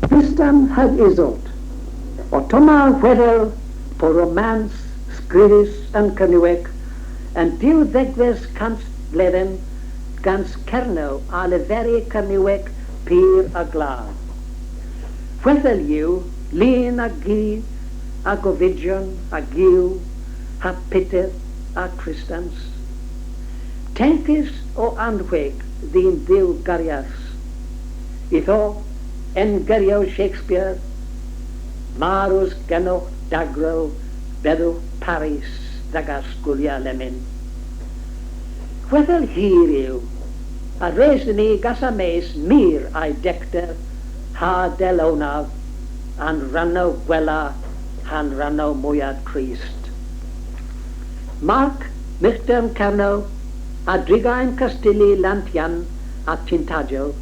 Trystan hag Isolde, o toma wedel po romans scriris yn Kernewek, yn 12 bleden gans Cerno a leferi Kernewek pyr a glad. Wedel yw, lun a gi, a gofidion, a giw, a Peter, a Trystans. Tenkis o anweg ddyn ddiw garias. Iddo, en gario Shakespeare, marws genoch dagro, beddw Paris, dagas gwlia lemyn. Wedel hir yw, a res ni gas a mes mir a'i decter, ha delonaf, an ranno gwela, han ranno mwyad trist. Marc, Michtern Cerno, a drigain Castili Lantian a Tintagio,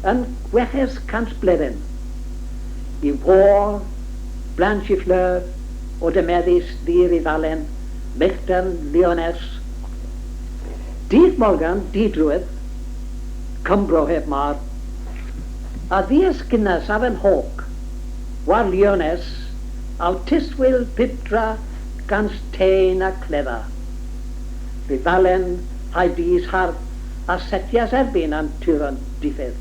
yn gweches cant bleden, I war, Blanchifleur, o dymedus ddir I ddalen, Michtern Liones, Dydd Morgan, dydrwydd, Cymro heb mar, a ddies gynnas af yn hawk, war Liones, autiswyl pitra gans tein a cledda. Rydalen, haidys harf, a setias erbyn am tyron diffydd.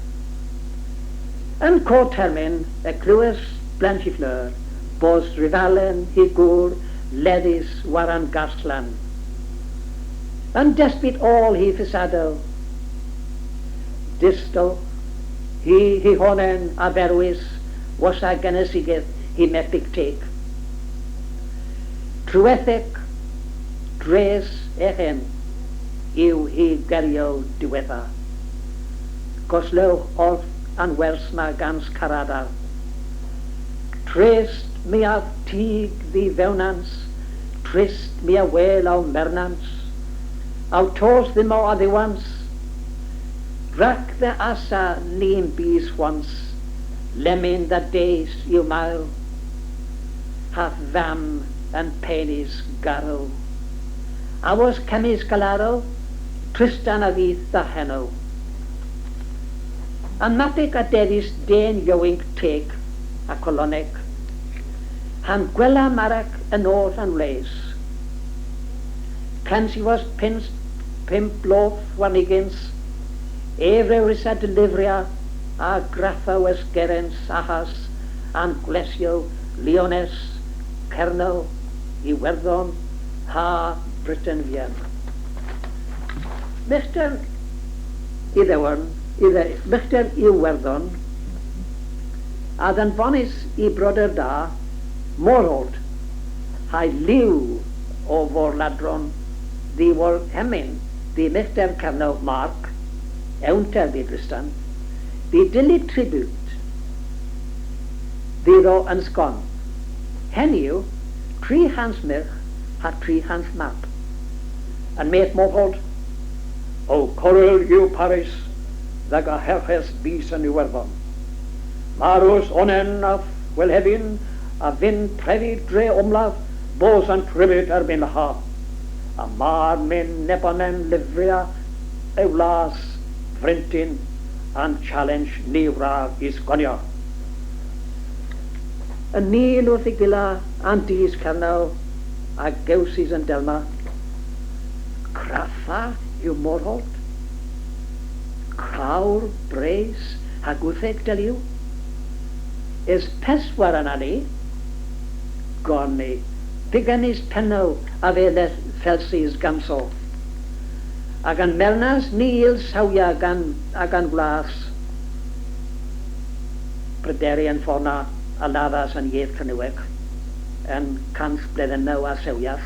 Yn cod termyn, y clywys Blanchifleur, bos rydalen, higwr, leddys, waran gaslan. Yn despit all hi ffisado. Disto, hi honen a ferwys, was a gynnysigydd hi mepic teg. Trwethic, dres echen, yw hi gerio diwedda. Goslew orth an wers ma gans caradar. Trist mi a tig ddi fewnans, trist mi a wel aw mernans, aw tos ddim o addiwans, drac the asa ni'n bys once, lemyn the days yw mael, hath fam and penis garw. A was cemis galaro, Trystan a fydd the heno. An matic a dedis den ywink teg a coloneg, han gwela marach yn oll an wleis. Clancy was pimp lof wanigins, efrewys a delifria a graffa was gerens ahas an glesio Liones, Cerno, Iwerddon, ha Britain Vian. Michtern Michtern Iwerddon, a ddan bonus I broder da, Morholt, hai liw o forladron, di wol hemyn, di Michtern Cerno Marc, ewnter di Trystan, di dilyd tribute, di ro yn sgon. Heniw, 3 hans mich, ha 3 hans map. Yn met Morholt, o corel yw Paris, ddag a herches bys yn Iwerddon. Marws onen a welhefin, a fyn prefi dre omlaf, bos an tribut erbyn ha. A mar myn neponen livria, ewlas, frintyn, an challenge niwra isgonio. Yn nil wrth I gila, an dys Cerno, a gewsys yn delma. Craffa yw Morholt, crawr, bres, a gwtheg deliw. Is peswar yn ani, gonni, biganis penno a fe felsys gamso. Ag an melnas nil sawia gan blas. Pryderu yn ffona a laddas yn iedd Kernewek, yn cant bleden naw a sewias.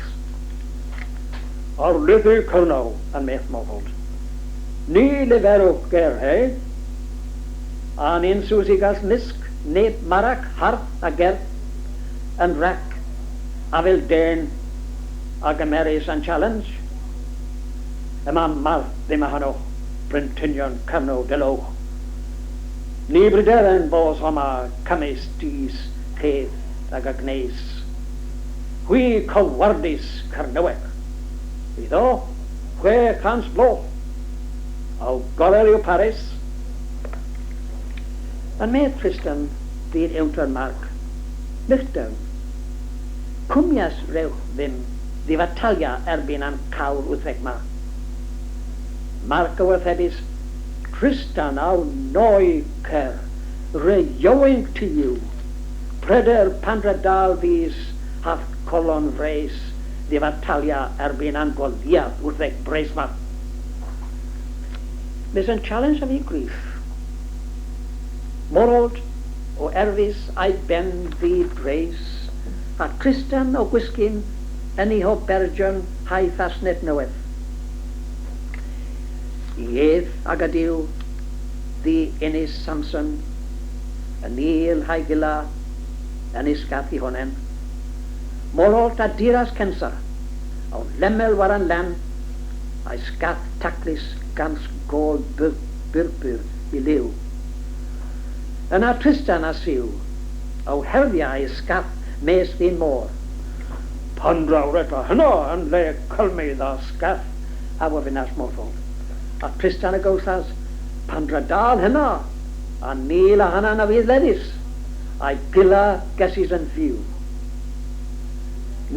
Ar lygu Cerno yn meth Morholt. Ni leferwch ger he, an un sŵsigas misg, neb marach, harf a gerth, yn rac, a fel den, ag ymerus yn challenge. Yma marth ddim a hanoch, Brentynion Cerno delwch. Ni bryderen bos homa cymys dys, chedd ag agneis. Hwi cywardus Kernewek. Iddo, 600 bloch. Au gorel yw Paris. Yn me Trystan dyn ewntr marc. Michter, cwmias rewch ddim Retallack erbyn an cawr wrtheg ma. Marc o wrthebus, Trystan aw noi cer, re-ioing to you. Preder pandradal these hath colon reis Retallack erbyn an goliath wrtheg breis ma. Mis yn challenge am ei grif. Morod o erfus a'i ben ddi breis, a Trystan o gwisgyn yn ei ho bergion ha'i thasnet nywedd. Iedd ag adiw ddi Ynys Samson, yn il ha'i gila yn isgath i honen. Morod a diras censa, o lemel war an lan, a'i sgath taclus gan Scol byrbur i liw. Yna Trystan a siw, o herddiau i sgath mes ddyn môr. Pandraw eto hynno yn le cylmydd o sgath a wyfinas morthol. A Trystan y gawthas, pandra dal hynno, a nil a hynna na fydd ledus, a'i gila gesys yn fyw.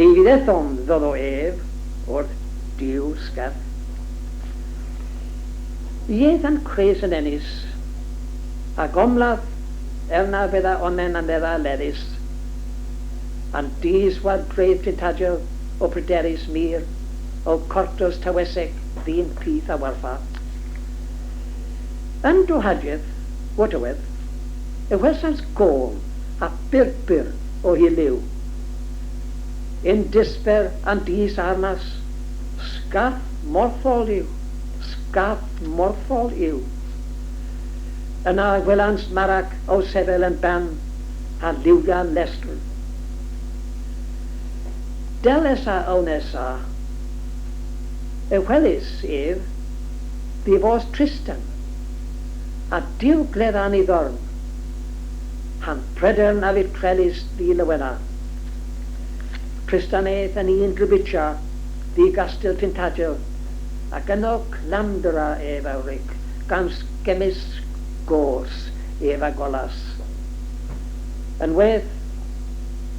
Ni fydd ethom ddod o ef, o'r diw sgath. Iedd yn cres yn ennis, ac omladd erna fydda onen a medda ledus, a'n dis war dref tintadjo o pryderus mir, o cortos taweseg ddyn pith a warfa. Yn dohadjedd, wotawedd, y wesans Scol a byrbur o hi liw. In disper a'n dis arnas, sgath morthol yw, sgath morthol yw. Yna gwelans marach o sefel yn ban a liwgan lestr. Delesa o nesa, y welys ef, di fos Trystan, a diw gleddan i ddorn, han preder na fydd trelys di lywena. Trystan eith yn un grybitio, di gastil tintadjo, ac yno clamdra ef awrig, gan sgemis gos ef a golas. Yn wedd,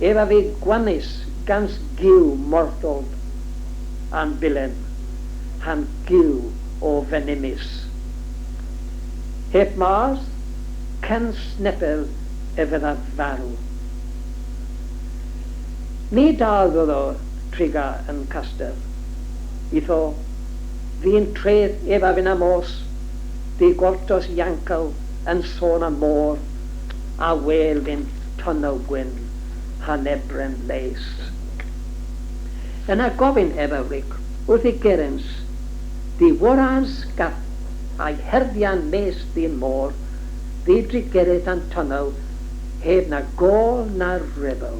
ef a fi gwanus gans giw morthol a'n bilen, han giw o fenimis. Heb mas, can snepel e fydda farw. Ni dal ddod o triga yn caster. Iddo, fi'n tredd efa fy'n amos, di gwartos iancaw yn sôn am môr, a wel fi'n tonno gwyn, hanebren leis. Yna gofyn efawrig wrth i gerens, di waran sgath a'i herddian mes di'n môr, di drigerydd an tonno, heb na gol na rebo.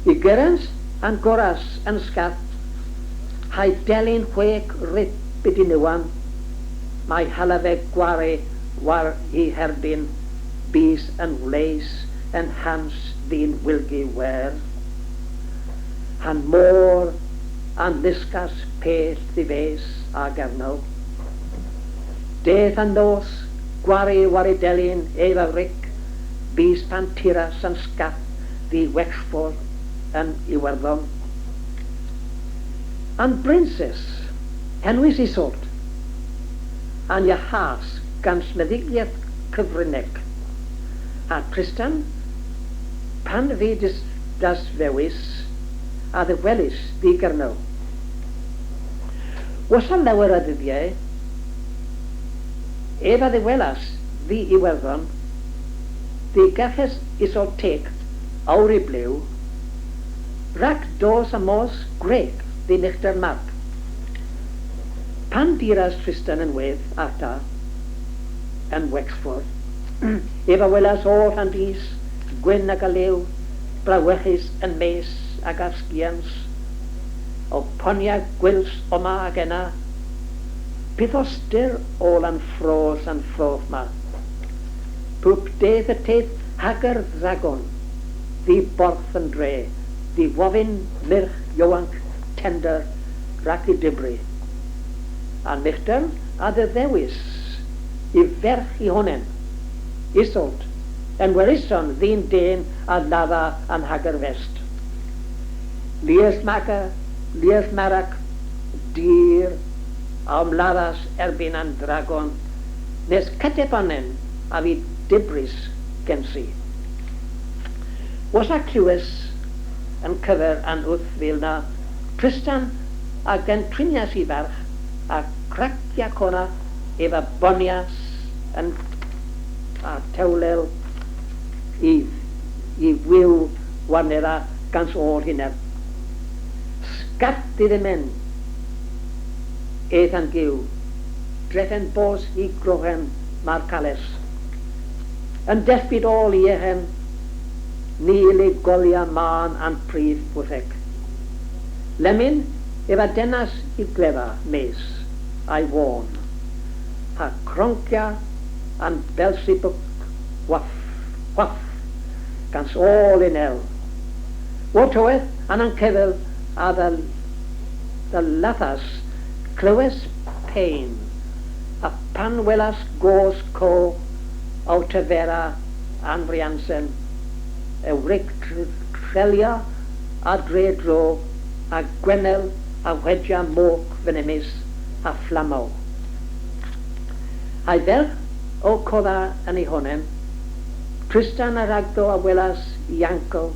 I gerens an goras yn sgath, ha'i delyn chwec rip byd i niwan, mae halafeg gware war i herbyn, bys yn wleis yn hans ddyn wilgi wer. Han môr an ddisgas pell ddifes a garnaw. Deth an nos, gwari war i delyn ef a ric, bys pan tiras yn sgath ddi wexffordd yn Iwerddon. An brinces, henwys Isolde, an iahas gan smeddigliaeth cyfryneg, a Trystan, pan fi das fewis, a ddywelus di gyrnaw. Wasan lawer a ddyddiau, ef a ddywelas ddi Iwerddon, di gaches Isolde teg awr i blew, rac dos a mos greg di nichter marc. Pan diras Trystan yn wedd ata, yn Wexford, ef a welas oll an dis, gwyn ag a lew, brawechus yn mes ag asgians, o ponia gwils oma ag enna, bydd oster ôl an ffros ma. Pwp deth y teith hagar ddragon, ddi borth yn dre, ddi wofyn mirch iowanc tender rac i dibri. A'n michter a dy ddewis i ferch i honen, Isolde, yn Werison ddyn dyn a ladda yn hagar fest. Lies marach, dir, am ladas erbyn an dragon, nes catepanen a fi dibris gen si. Was a clywys yn cyfer an wrth fel na, Trystan a gen trinias I farch a cracia cona efo bonias yn a tewlel I wyw warnera gans o'r hynaf. Sgat iddyn men eith an gyw, dreffen bos I grohen mar cales. Yn deffbyd ôl I echen, nil I golia man an prif bwtheg. Lemyn, efo denas I glefa mes, a'i wôn. Ha croncia an belsibwc waff, gans ôl I nel. Wotoedd an an cefel a the lathas clywes pain, a pan welas gos co o tefera an briansen, e wric trelia a dredro a gwenel a wedja moch venemis a flammo. A'i ferch o codda yn ei honem, Trystan a ragdo a welas Ianco,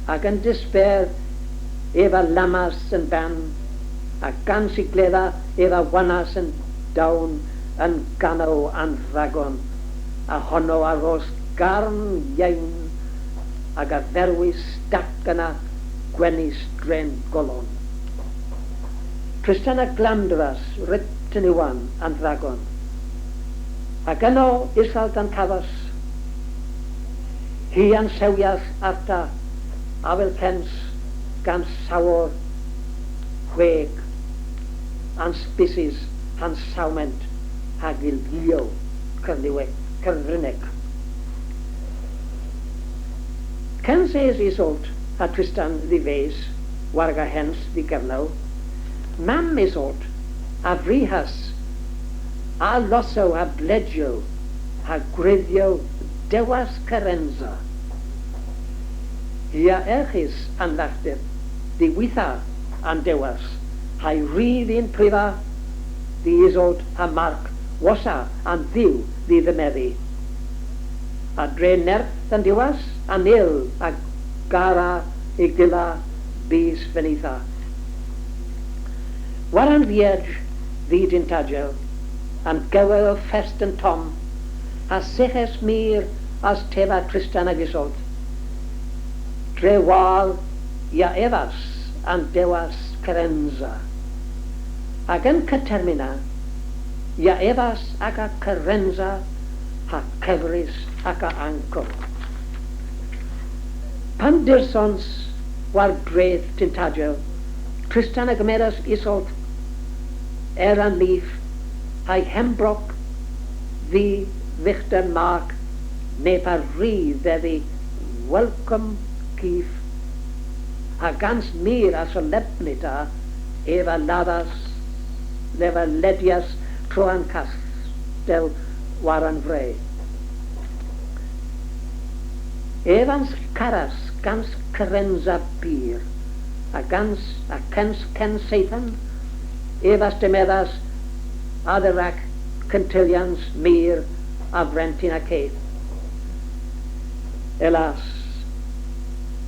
ac yn despair efo lamas yn ban, a gan si gledda efo wanas yn dawn yn gano an dragon, a honno aros garn iawn, ac a ferwi stac yna gwenis dren golon. Trystan a glamdras ryt yn iwan an dragon, ac yno Isolde an cafas, hi an sewias arta a fel cens gan sawr chweg an species han sawment a gilgio Kernewek, Kernewek. Cens eis Isolde a Trystan ddifeis warga hens di Gernaw, mam Isolde a frihas a loso a bledjo a griddio dewas carenza. Ia erchis an lachtir, di witha an dewas, hai rydd un prifa, di Isolde a marc, wasa an ddiw di ddymeddi. A dre nerth an dewas, an il a gara I gila bis fenitha. War an viaj ddyd yn tadjo, an gywer o fest yn tom, a seches mir as teva Trystan ag Isolde. Dre wal ia evas an dewas carenza. Ag yn catermina, ia evas ag a carenza ha cefrys ag a anco. Pan dirsons war dreth tintadjo, Trystan ag meras Isolde an leaf, hai hembroc ddi Victor Mark neb a rydd eddi welcome kif a gans mir as o lebnita eva ladas leva ledias troan castel waran vrei. Evans caras gans carenza bir a gans a ken Satan evas demedas aderac cantillians mir a brentin a caith. Elas,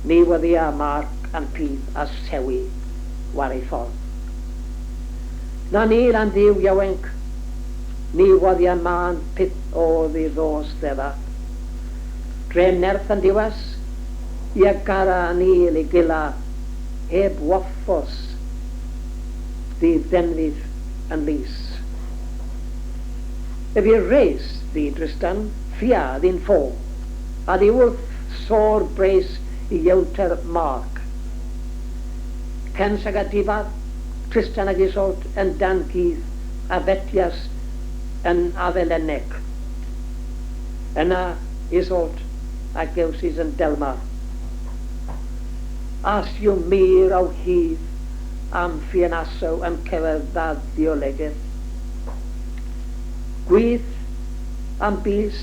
ni wyddi a marc an pydd a sewi war ei ffordd. Na ni'r an ddiw iawenc, ni wyddi a man pit o ddi ddos ddedda. Dre nerth an diwas, I a gara an il I gila, heb waffos, ddi ddemnydd an lys. Ef i'r reis ddi Trystan, ffia ddyn ffo, a ddi wrth sôr breis I iawter marc. Cens ag a difad, Trystan ag Isolde yn dan gydd a fetias yn afeleneg. Yna Isolde a gewsys yn delma. As yw mir o hydd am ffianaso yn cefydda ddiolegeth. Gwydd am bys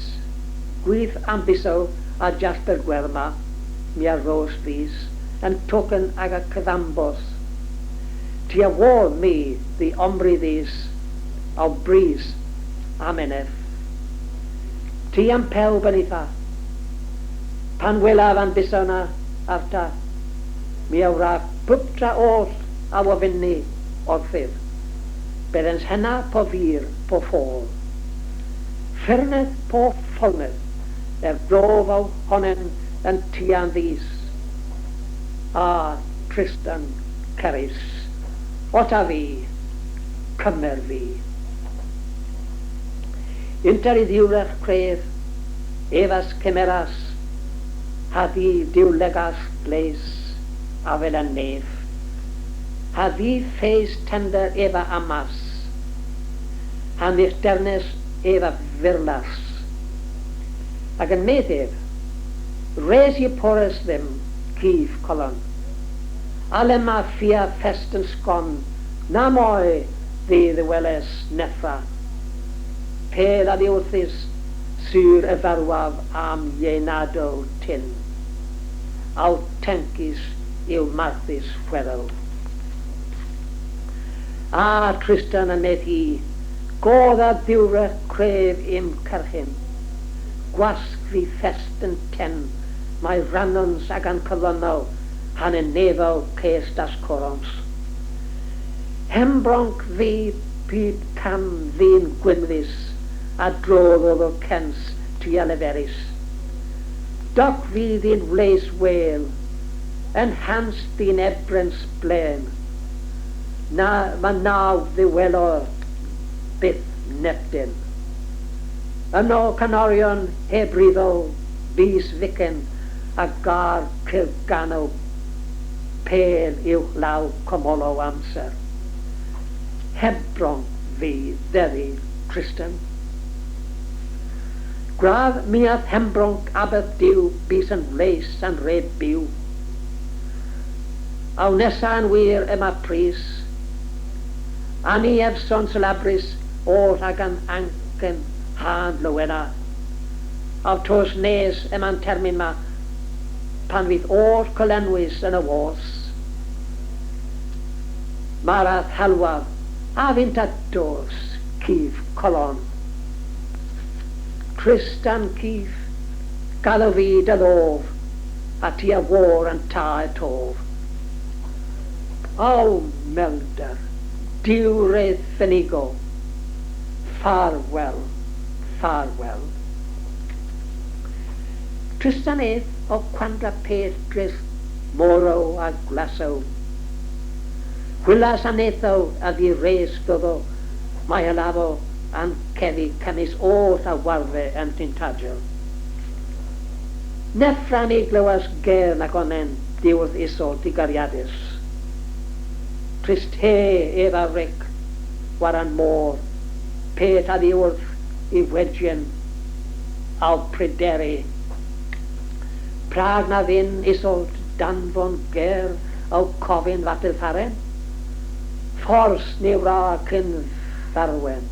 Gwyth ambuso a Jasper Gwerma, mi a ros these, and token ag a cyddambos. Ti a wall mi, the ombri these, o breeze, amenef. Ti am pew benitha, pan welaf ambusona after, mi awra pwptra oll a wafinni o'r ffydd. Byddens hynna po fyr, po ffôl. Ffyrnedd po ffolnedd, brof o honen yn tian ddys. A Trystan Cerys, ota fi, cymer fi. Inter I ddiwrach cref, efas cymeras, haddi diwlegas gleis, a fel yn nef. Haddi ffeis tender efa amas, han ddernes efa firlas. Ac yn meddif, res I porys ddim, cif colon. Ale ma ffia fest yn sgon, na moi ddydd y weles neffa. Pel a ddiwrthus, syr y farwaf am ienado tin. Aw tenkis i'w marthus chwerol. A Trystan yn medd hi, godd a ddiwrach cref im cyrchyn. Gwasg fi fest yn ten, mae rannons ag an colonno, han yn nefo ces das corons. Hembronc fi pyd cam fi'n gwynfus, a drodd o cens tu aleferis. Doc fi ddyn wleis wel, yn hans ddyn ebrens blen. Ma naw ddiwelo byth neptyn. Yno canorion hebriddo bys ficen a gar cyrgano pel i'w law comolo amser. Hebron fi dderi Trystan. Gradd miath hembronc abeth diw bys yn leis yn reb byw. Aw nesa yn wir yma pris. Ani efson sylabris oll ag an ancen han lywena. Aw tos nes yma'n termyn ma pan fydd oll colenwys yn y wos. Marath halwaf a fynt ados cif colon. Trystan cif galw fi dy ddof a ti a wôr yn ta y tof. O melder, diwredd ffenigo, farwel, farwel. Trystan edd o quandra peth dris moro a glaso. Hwylas anetho a ddi res doddo, mae alafo an ceddi cymys oth a warfe yn tintagio. Neffran I glywas ger na gonen diwrth Isolde I gariadus. Trist he efa ric waran môr, peth a ddiwrth I wedjen aw prideri. Prag na ddyn Isolde danfon ger aw cofyn fatydd faren. Ffors ni wra cyn farwen.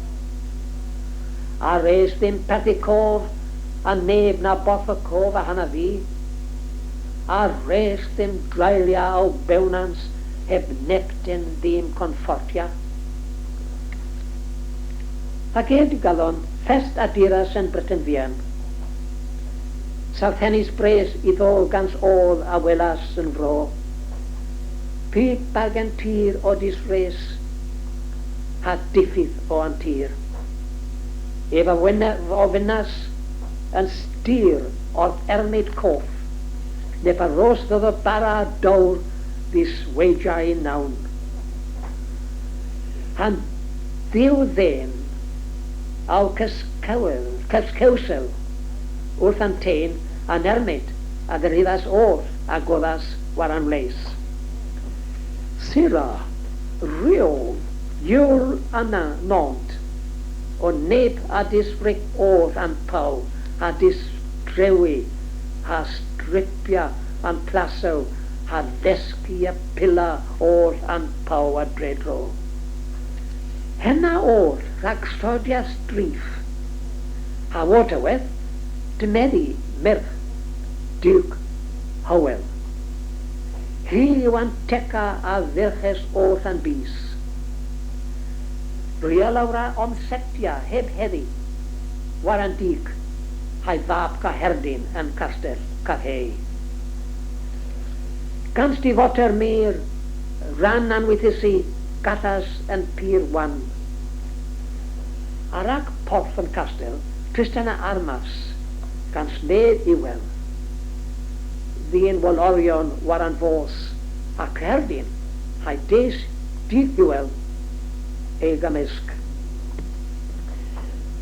A res ddim perthi cof, a neb na both o cof a hana fi. A res ddim drailia o bewnans, heb neptyn ddim confortia. Ac ed galon fest a diras yn Britain fian. Sa'r tennis bres I ddol gans ôl a welas yn fro. Pyd bagen tir o disres, a diffydd o antir. Ef o fynas yn styr o'r ernid coff, neb a ros ddod o bara dawr ddys weidiau I nawn. Han ddiw ddyn aw cyscewsel wrth an tein a'n ernid a ddyrhyddas o'r a goddas waran leis. Sira, rhyw, yw'r anna nont, o neb a disfric o'r an paw, a disdrewi, a stripia an plaso, a ddesgu a pila o'r an paw a dredro. Henna o'r rhag stodia strif, a waterweth, Dymedi, Mirch, Duke Howell. Hi wan teca a virches oath and bis. Rialaura omsetia heb heddi, waran dig, hai vap ca herdin and castell ca hei. Gans di water meer, ran an with his sea, gathas and pier one. Arak porth and castell, Trystan a armas, gans ned iwel. Ddyn wol orion waran fos, a cerdyn, hai des dig iwel, eig amisg.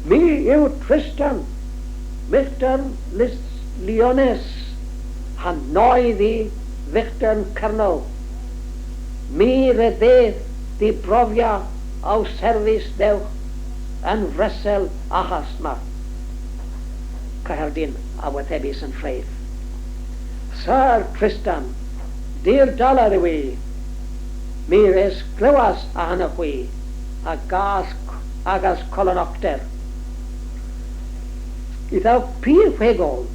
Mi yw Trystan, Victor Leones, han noi ddi Victor Cernol. Mi rededd di brofia au service dewch yn resel achas ma. Caerdyn a wythebus yn ffreith. Sir Trystan, dir dalar i wi, mi res glywas a hana wi, agas colonocter. Iddaw pyr fegol,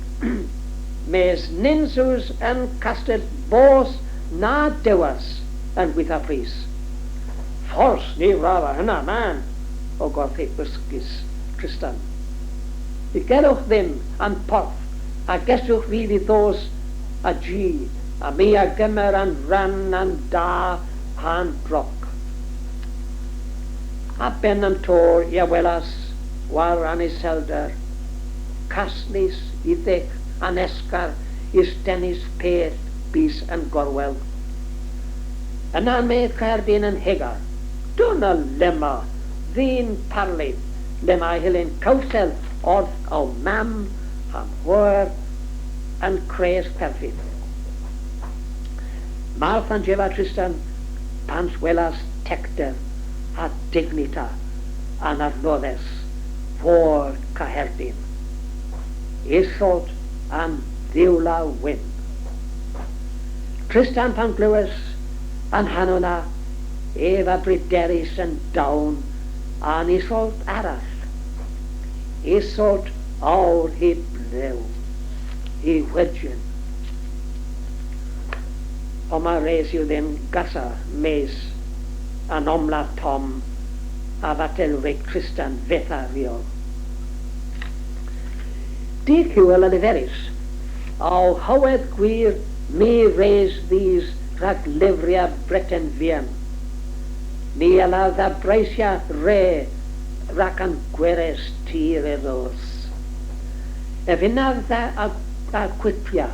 mes ninsws yn castell bos na dewas yn gwytha pris. Ffors ni rara hynna man, o gorthig bysgus Trystan. I gerwch ddim am porth, a geswch fydd i ddos a gi, a mi a gymer an ran an da pan droc. A ben am tor i awelas war an Iselder, casnis i ddech an esgar is dennis peth bis an gorwel. Yna medd Caerdyn yn hegar, dyna lema ddyn parlid, lema hilyn cawsel orth o mam am hwyr yn creus perfyd. Marth an jefa Trystan pans welas tecter a dignita an arnoddes for Caerdyn. Isolde an ddiwla wyn. Trystan pan glywes an hanona ef a bryderus yn dawn an Isolde arall. Isolde awr hi blew, hi wedyn. O ma res yw ddim gasa mes an omla tom a fatel Trystan fetha riol. Dig hywel yn iferus, o hywedd gwir mi res these rhag lyfria Breton fian. Ni ala dda breisia re rhag an gweres tir eros. E fyna dda a cwipia,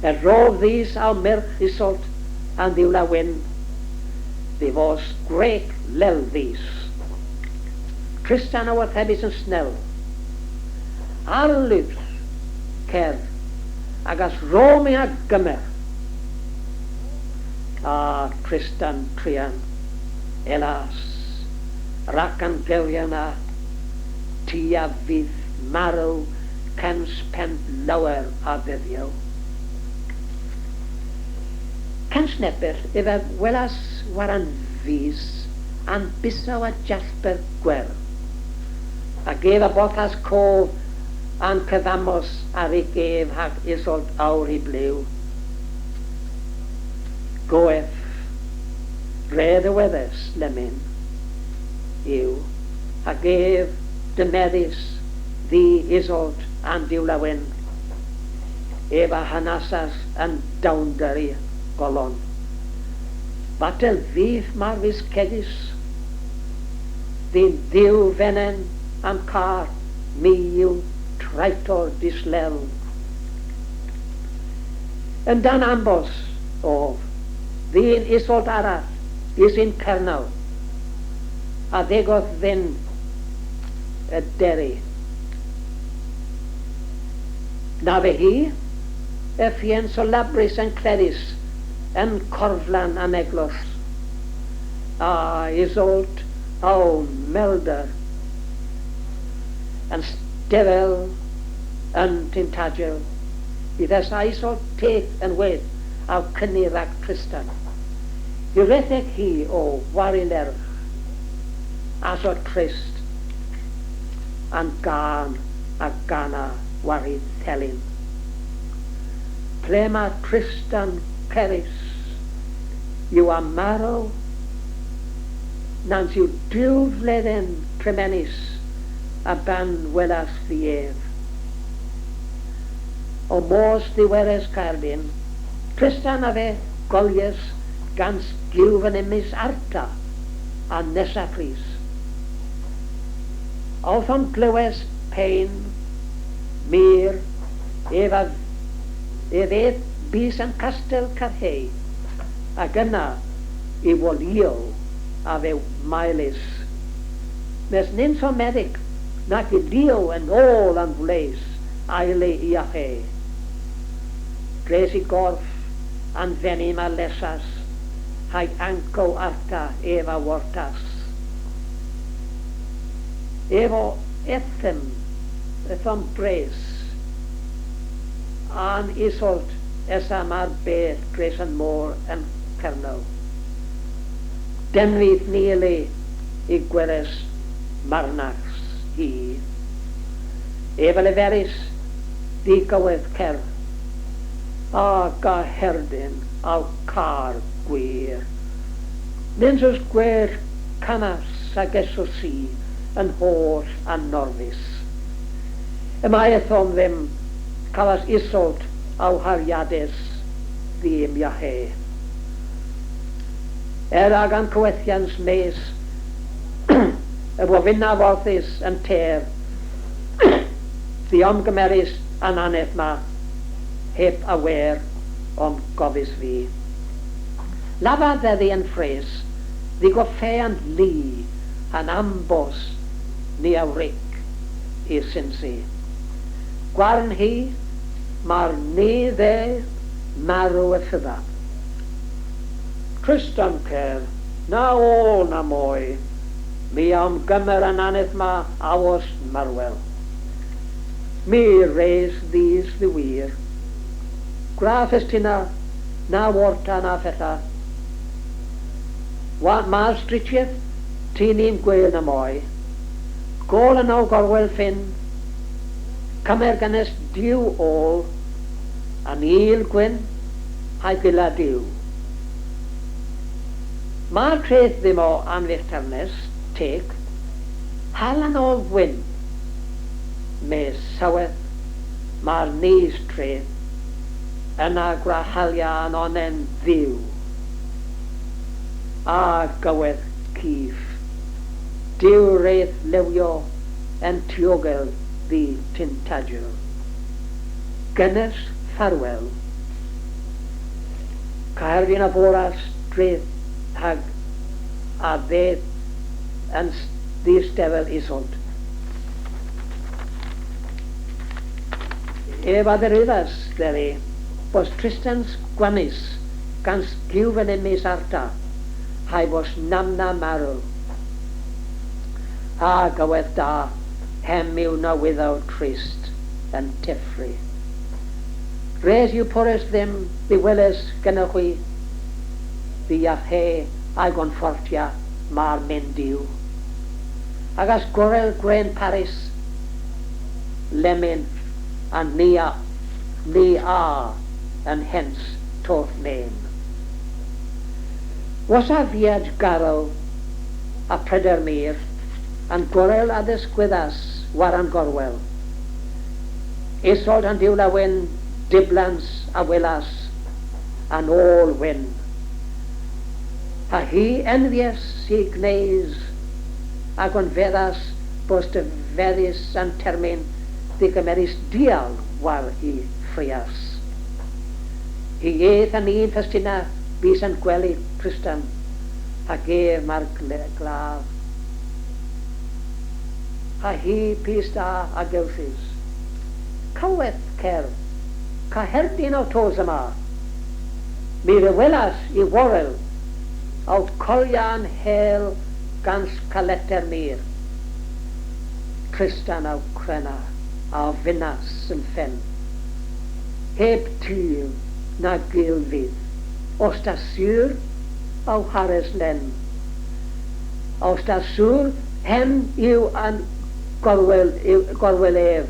e rof these al merch Isolde an ddiwla wyn, ddi fos grec lel these. Trystan o warthebus yn snel, ar lwys cer, agas romi a gymer. A Trystan trian, elas, rac an gewiana, ti a fydd marw, cans pen lawer a ddyddiw. Cans nebyr, efe welas waran fys, an bisaw a jasper gwer. A gef a bothas cof, an cyddamos ar ei gef hag Isolde awr i blew. Goef, redd y weddus lemyn, yw, a gef dymedus ddi Isolde an diwla wyn, ef a hanasas yn dawnder i golon. Batel fydd marfus cedus, ddi'n ddiw fenen am car, mi yw traitor dislel. Yn dan ambos of, ddyn Isolde arall is in Cernaw, a ddegodd ddyn y deri. Na fe hi, y ffien solabris yn cledus yn corflan am eglos. A Isolde o melder yn stefel yn tintagel. I ddys a Isolde teth yn wedd aw cynnyr ag Trystan. I retheg hi o warilerch as o Tryst an gan a gana war I thelyn. Ple ma Trystan Cerys, yw a marw, nans yw diwfledden tremenis a ban welas ddief. O mos ddiweres Caerlyn, Trystan a fe golies gans giwfan ymys arta a nesa pris. Oedd o'n glywes pein, mir, ef bys yn castel Carhei, ac yna I wolio a fe maelus. Mes nyn so meddyg, nac I lio yn ôl yn fleis, aile I a he. Dres I gorff, an fenim a lesas, hai anco arta eva wortas. Efo etham bres, an Isolde esa mar beth dres yn môr yn Cernow. Denfydd nili I gweres marnachs hi. Efo leferis di gywedd cer. A ga herdyn al car gwir. Nins gwer canas ag esosi yn holl a norfus. Y mae ethom ddim calas Isolde aw hariades ddim iahe. Ag an cywethians mes y bo finna forthus yn ter di omgymerus an aneth ma heb awer om gofis fi. Lafa ddeddi yn ffres di goffe an li an ambos ni awric I sinsi. Gwarn hi mar ni dde marw y ffydda. Trystan cer, na ôl na mwy, mi am gymer yn aneth ma awos marwel. Mi reis ddys ddiwir. Graf ystina na warta na fetha. Ma'r stritiaeth, ti ni'n gweil na mwy. Gôl yn o gorwel ffyn, cymer gynnes diw ôl, an il gwyn, hai gila diw. Mae'r treth ddim o anfechternus, teg, halan o wyn, mes saweth, mae'r nis treth, yna grahalian onen ddiw, a gywedd cif, diw reith lewio yn tiogel ddi tintadjo. Gynnes ffarwel, Caerfyn a boras dreth hag a ddedd yn ddistefel Isolde. Ef a dderwyddas dderi, bos Trystans gwanus gans giwfen ymys arta, hai bos namna marw. A gywedd da, hem yw na without Tryst yn teffri. Res yw porys ddim ddiweles gynnwch chi, ddi a he ag o'n ffortia mar mendiw. Ag as gorel gren Paris, lemon a ni a yn hens toth men. Was a fiad garw a pryder mir, an gorel a ddysgwyddas war an gorwel. Isolde an diwla wyn, diblans a wylas, an ôl wyn. A hi envies I gneis ag o'n feddas bos dy feddys yn termyn di gymerus dial war I ffrias. Hi eith yn un ffestina bys yn gwely Trystan ag ef mar glaf. A hi pys da a gewthys. Caweth cer, ca herdyn o tos yma. Mi rewelas I worel aw colian hel gans caleter mir. Trystan aw crena, aw finas yn ffen. Heb tyl na gilfydd, os da syr aw hares len. Os da syr hem yw an gorwel ef,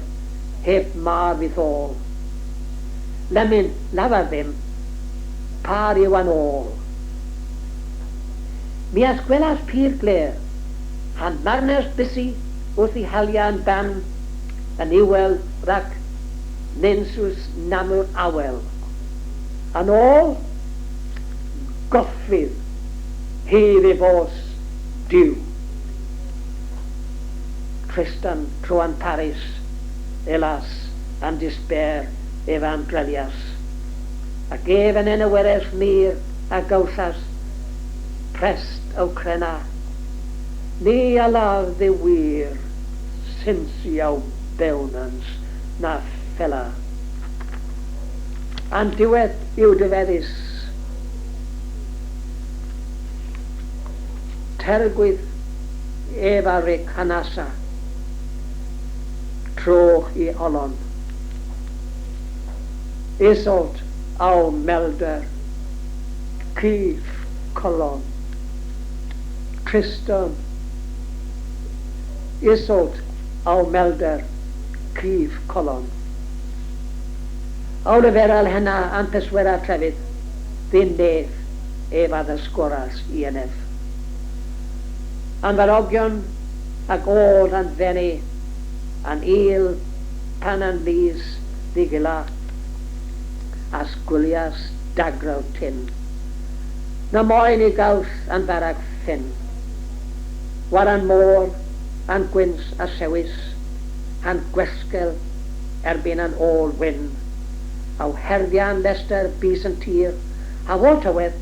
heb mar withal. Lemon lawer ddim, par yw an ôl. Mi as gwelas pyr gler, han marners bysi wrth I halia yn ban, yn iwel rhac nensws namwr awel. An ôl, goffydd, hedd I fos diw. Trystan troan Paris, elas, and despair, evan drelias. Ac evan yn y weres mir a gawsas, prest o crena. Ni alaf ddi wir, syns iaw bewnans na ffela. An diwedd yw dyfeddus. Tergwydd efaric hanasa, troch I olon. Isolde aw melder, cyf colon. Trystan, Isolde aw melder, cyf colon. Aw leferal hynna an peswera trefydd, ddyn nef efad ysgoras I enef. An farogion ac ôl an fenni, an il pan an lys ddigila, as gwylias dagraw tin. Na moyn I gaws an farag ffyn. War an môr, an gwyns a sewis, an gwesgel erbyn an ôl wyn. Aw herddian lester bys yn tir, a waltawedd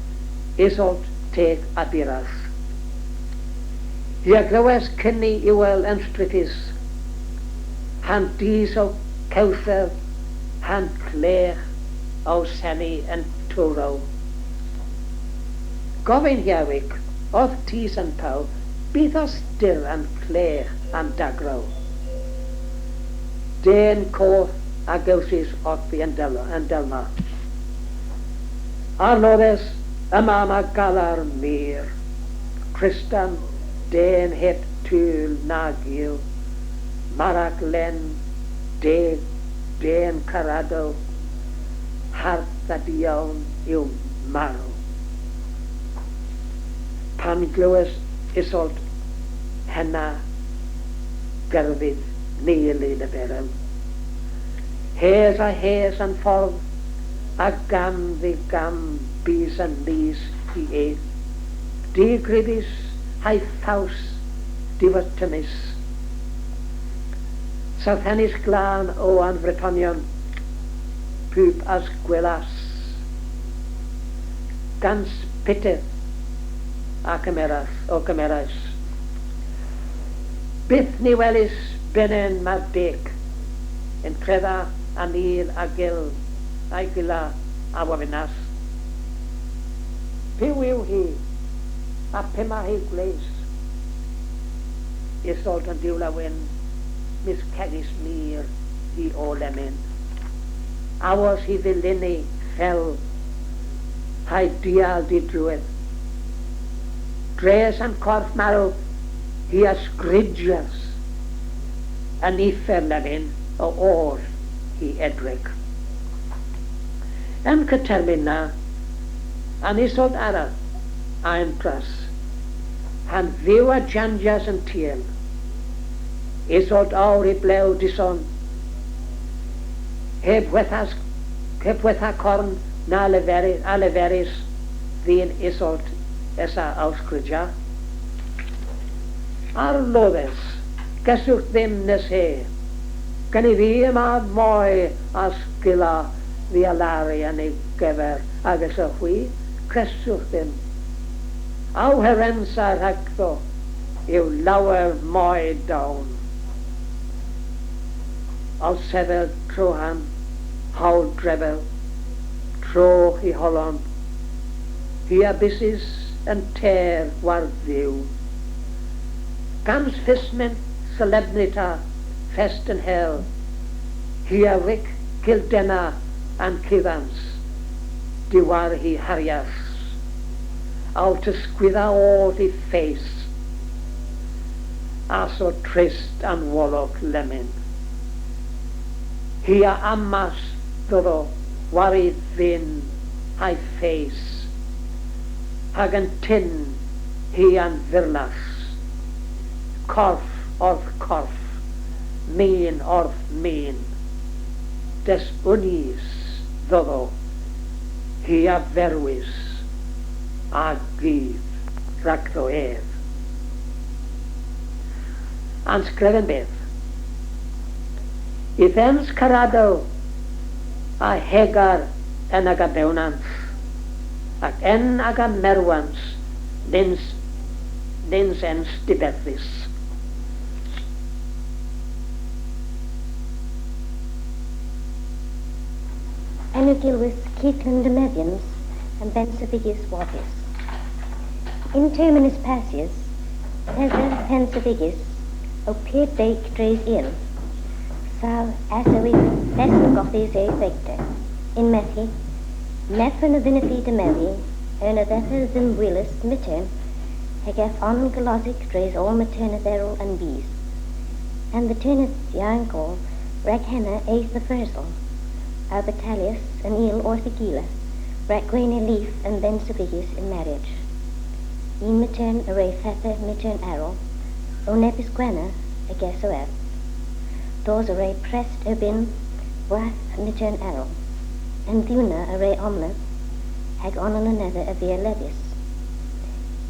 Isolde teg a biras. Hi a glywes cynni iwel yn strithus, han dis o cewther, han clech o seni yn twro. Gofyn hiawig, oedd tis yn paw, bydd o styr yn clech yn dagraw. Den coth a gawsys othfi yn delma. Arnoddes yma ma galar mir, Trystan den het tŵl na gil, Marac len den carado, hart a diawn yw marw. Pan glywes Isolde henna gyrfydd nil I leferel. Hes a hes yn ffordd, a gam ddi gam bys yn lys I eith. Digrifus hai thaws diwytymus. South Hennis glan o an Bretonion, pŵp as gwelas. Gans pitydd a cymeras. Byth ni welis benen mar deg, yn credda a nil a gil, a'i gila a wafinas. Piw yw hi, a pima hi gleis. Isolde yn diwla wyn, mis cegis mir I o lemyn. Awas hi ddilynnu fel, hai dial di drwedd. Dres yn corff marw, hi asgridias, yn iffer lemyn o o'r hi edrych. Yn cytermyn na, an Isolde arall, a'n pras, han fyw a janjas yn tiel. Isolde awr I blew dison, heb wetha corn na leferus ddyn Isolde esa awsgridia. Ar loddes, gyswch ddim nes he, gan I fi yma moi a sgila fi a lari yn ei gyfer agos o chwi, creswch ddim. Aw herensa rhagddo yw lawer moi dawn. Aw sefel trohan, hawl drefel, tro I holon. Hi a bysis yn ter war ddiw. Gans fysmen solemnita fest yn hel. Hi a wic gildena an cyddans. Diwar hi harias. Aw tysgwydda oed I ffeis. As o trist an wolog lemyn. Hia amas ddodo wari ddyn a'i ffeis, ag yn tyn hi an ddyrnas, corff orth corff, mîn orth mîn, des unis ddodo hi a ferwys a gydd rhagddo ef. Ans grefen beth, i ddens caradol a hegar yn ag a bewnans, ac en ag a merwans dins ens dibethus. Enw gilwys Keithlin de Meddians and Bensavigis Wattis. In terminus passius, Tezzer Pensavigis, o peer dake drays in, sal asawi lesson gothis e vector. In Methi, Methrin of Vinifi de Mevi, and a vether zim willis mitern, hegeth on galosic drays all materna theral and bees. And the turneth yankle, rag henna ace the fursel, Albatalius and eel orthigila, Raquene leaf and Bensavigis in marriage. In matern array feather matern arrow, o nepis guena, a guess o those array pressed bin, wath matern arrow, and Duna array omelette, hag on another a via levis.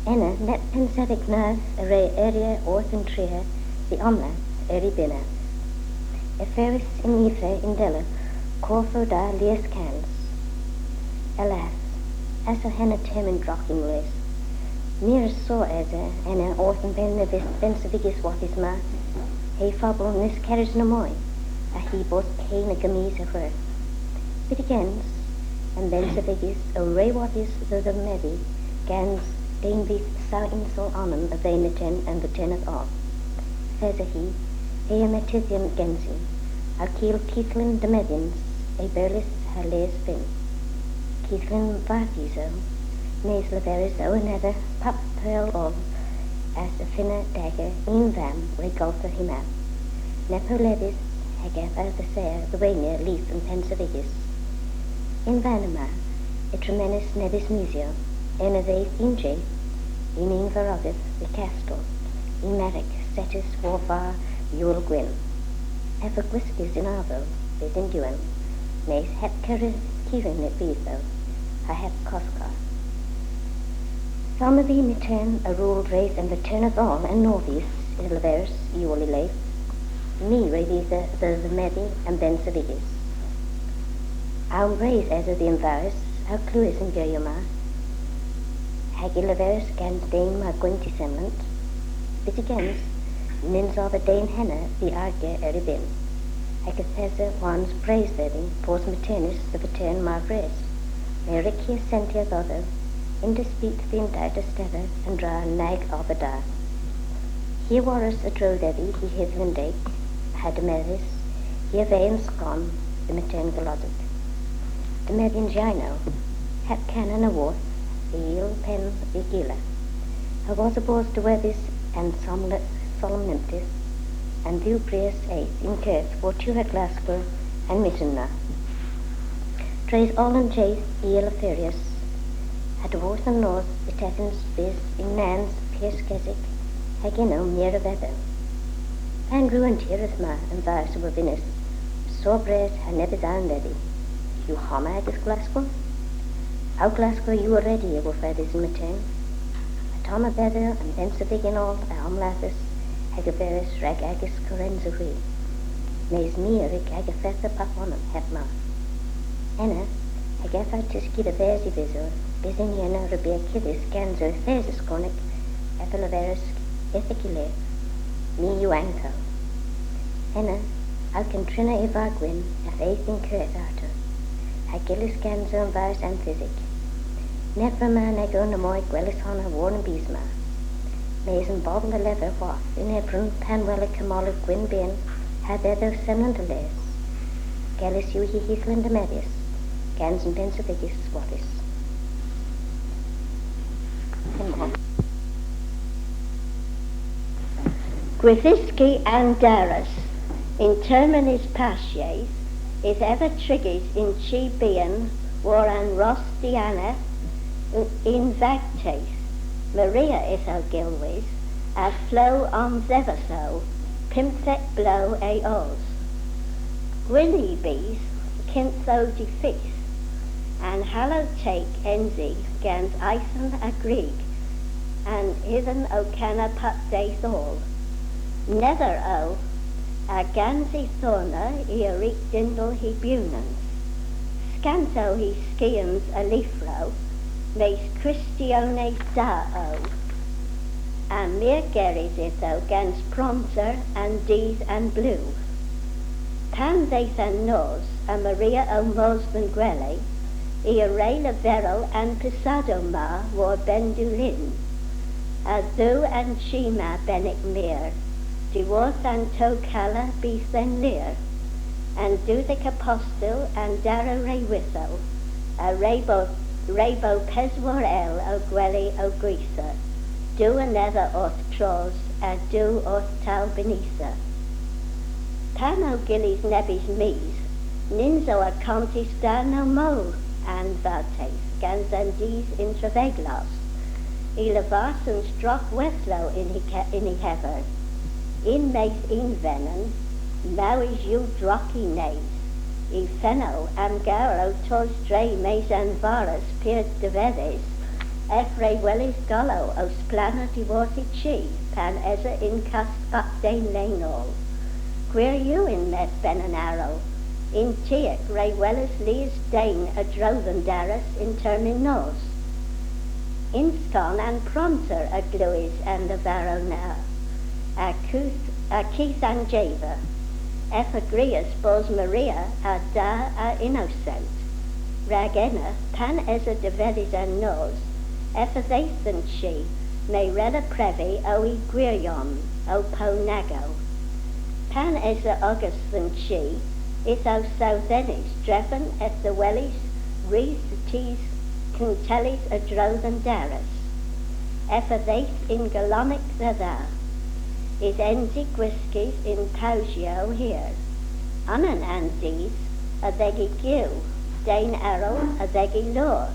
Enna net pensavic nerve array area orth and tria, the omelette, eri bina. Eferis in Ife in Della, Corfo da lias cans. Alas, as a henna termin drocking race, mere so as a enna orthen bensavigis watis ma, he fabul nis carriage no moi, a he both cane a gamise of her. It agains, and bensavigis o ray watis the mevi, gans dainvis sa insel onum of vainiten and the teneth all. Says a he metithium gensi, a keel Keithlin de Medians, a berlis hales fin. Keithlin vartiso, nes leveris o another pap pearl of, as a finna dagger in vam regulfa him out. Nepo levis, hageth as the sair, the waynear leaf and pensavigis. In Vanima, a tremenus nevis museo, en a vaith inje, in varovith the castle, in Marek, Setis, Warfar, Yule Gwyn. Epagwiskis in Arvo, with in Duan, nes hep Kirin at Beetho, a hep Koska. Some of the return a ruled race and returneth all, and northeast is Leveris, Yuli Lace, me revisa the Medi and Bensavigis. Our race as of the Envirus, our Cluis and Gerioma, Hagi Leveris gans Dane ma Gwinti semlant, but against Nins of a Dane henna the Arge eribin. Agathesa one's praise living, pos maternus the patern margres, Mericia sentia other, in dispute the indicta steva and dra nag obada. Here warus a drodevi he hithlin dake, had meris, here vein scon, the matern galodic. The median gino, hep canon a worth, the eel pen the gila. I was aboard to wevis and solemnities, and view prius eighth in Kirth for two at Glasgow and Mittenna. Trace all and chase eel furious, at worth and north the Tethans bis in Nance, Pierce Keswick, Hagino near a weather. And ruined here is ma and vice of Venus, so bread had never down ready. You homag is Glasgow? Out Glasgow you already able feathers in Matern. A Toma Beather and Pensavig in all, a Homlathus, Hagaveris, Ragagis, Corenzuri. Mays Neeric, Agafetha Paponum, Hepma. Enna, Hagafa Tiski the Versi Visor, Biziniana, Rabia Kidis, Ganzo, Thesis Cornic, Ethelaveris, Ethicile, me you anchor. Enna, Alcantrina Evagwin, a faith in Kirth Arthur. Agilis Ganzo and Virus and Physic. Neverman Ego Namoy Gwellis Hona Warren Bisma. Mason Bob the Leather Wath in Hebron, Panwella Kamala Gwyn Bin, had there those seminal Gallis Uhi Heathland Medius, Gans and Pensavigis Swattis. Gwithiski and Darras, in terminis passies, is ever triggers in chi being war an Ross Diana in vactate. Maria is o gilwys, a flow on ever so, pimset blow a os. Gwynny bees, kintho defeat, and hallow take enzy gans ison a Greek, and hithen o canna put days all. Nether o, a gansy thorna I a reek dindle he bunans. Scanto he skians a leafrow, meis Christione da o. And mere geris it o gans pronter and dees and blue. Pan daith and nose, a Maria o Mosman Gwelly, I a rail verol and pisado ma war bendulin. A thu and shima benic mir, divorce and tocala be then lear, and do the apostle and dara ray whistle, a rabo peswar el o gwelly o grisa, do another oth tros, a do oth tal benisa. Pan o gillies nebis mees, ninzo a contis da no mo, and vates, gans and dees intraveglos, I levas and strock westlow in he hever. In mace in venom, now is you drocky nays. I fenno am garo tos stray mace and varus peert de vedes. Efre wellis gollo o splana divorti chi, pan eza in cast updane lane all. Queer you in met ben and arrow. In tiek ray wellis lees dane a droven darus in termin nos. In scon and pronter a gluis and a varro now. A Keith and Java, Ephagrius bos Maria, a da a innocent. Ragena, pan eza develis and nos, Ephathan she, may reda previ o I gwirion, o po nago. Pan eza Augustan she, is o southenis, drefen et the wellies, rees tees, contellis a drothan darus. Ephathath in galonic thada. Is enzy whiskies in Pausio here. Anan andes, a thegi giw, Dane arrow, a thegi lure,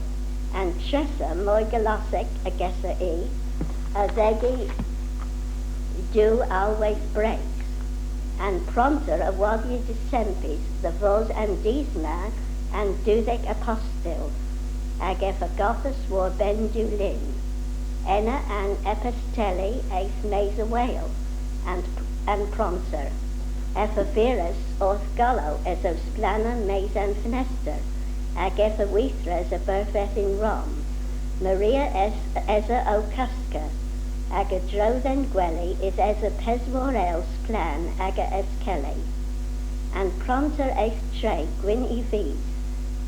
and Tressa moi galosic, a gessa a thegi do always breaks, and pronter a wadye decempis, the vos and disma, and dudek apostil, ag ephagothus war bendulin, enna and episteli eis mesa whale, and pronter, Ephavirus or Scolo as of splana maze and finester, ag Ephawithra as a burfeth in Rome, Maria as a Ocusca, ag a drothen gwelly is as a pesvorel splan ag a eskelly, and pronter eis tre gwyn I vis,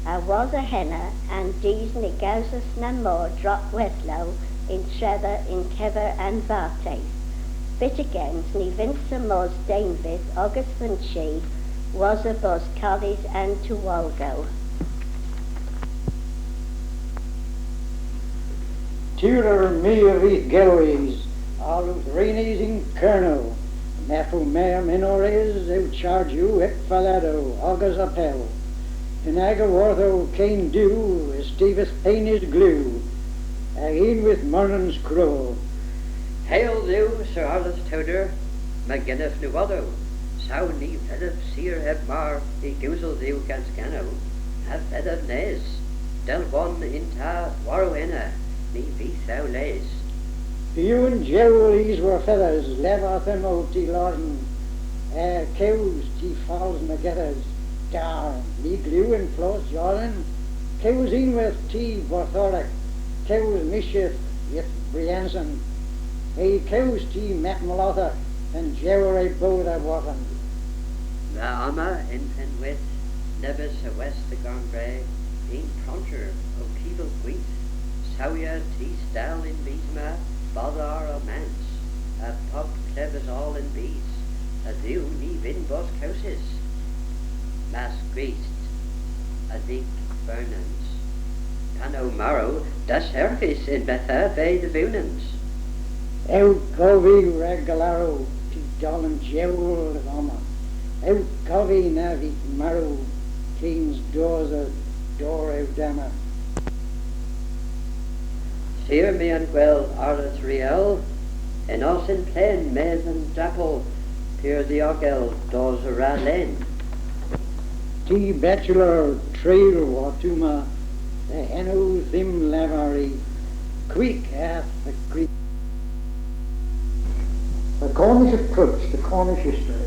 a was a henna and dees negausus na more drop weslow in shredder in kever and vartes. Bit against ni vinsa mos David, August and she, was a bos collies and to Waldo. Tutor me of eat gellies, all Reenies in Kernewek, Mefu mea minores, eu charge you et falado, August appel. In Agawartho cane do, Stevus pain is glue, in with Morton's crow. Hail thou, Sir Arlis Tudor, McGinnis Nuwado, Sow ni vedov seer heb mar, I goozle thou gans gano, have vedov nes, del one in ta warroena, ni be thou les. You and Jowlies were feathers, levath them out to Lorton, cows to falls magetters, dar, me glue and floss Jordan, cows in with tea Borthoric, cows mischief yet Brianson, cows tea Matt Malotha, and Jewry Boda Warren. The Amma in Penwith, Nevis a west the Gongray, in Proncher, o Keeble Gweeth, Sawya tea stall in Beesma, Bodar o Mance, a pub clevers all in bees, a thou ni vin bos couses. Mas Greast, a thick Burnans. Pano Marrow, das Herfis in Betha Bay the Vunans. Out Covey Regularo to Dolan Jewl of Amma. Out Covey Navi Marrow, Dama. Sir me and gwell aras real, en os in plain maiz and dapple, peer the ogel does a ralen. T bachelor trail watuma, the henu thim lavari, quick hath the creek. The Cornish approach to Cornish history.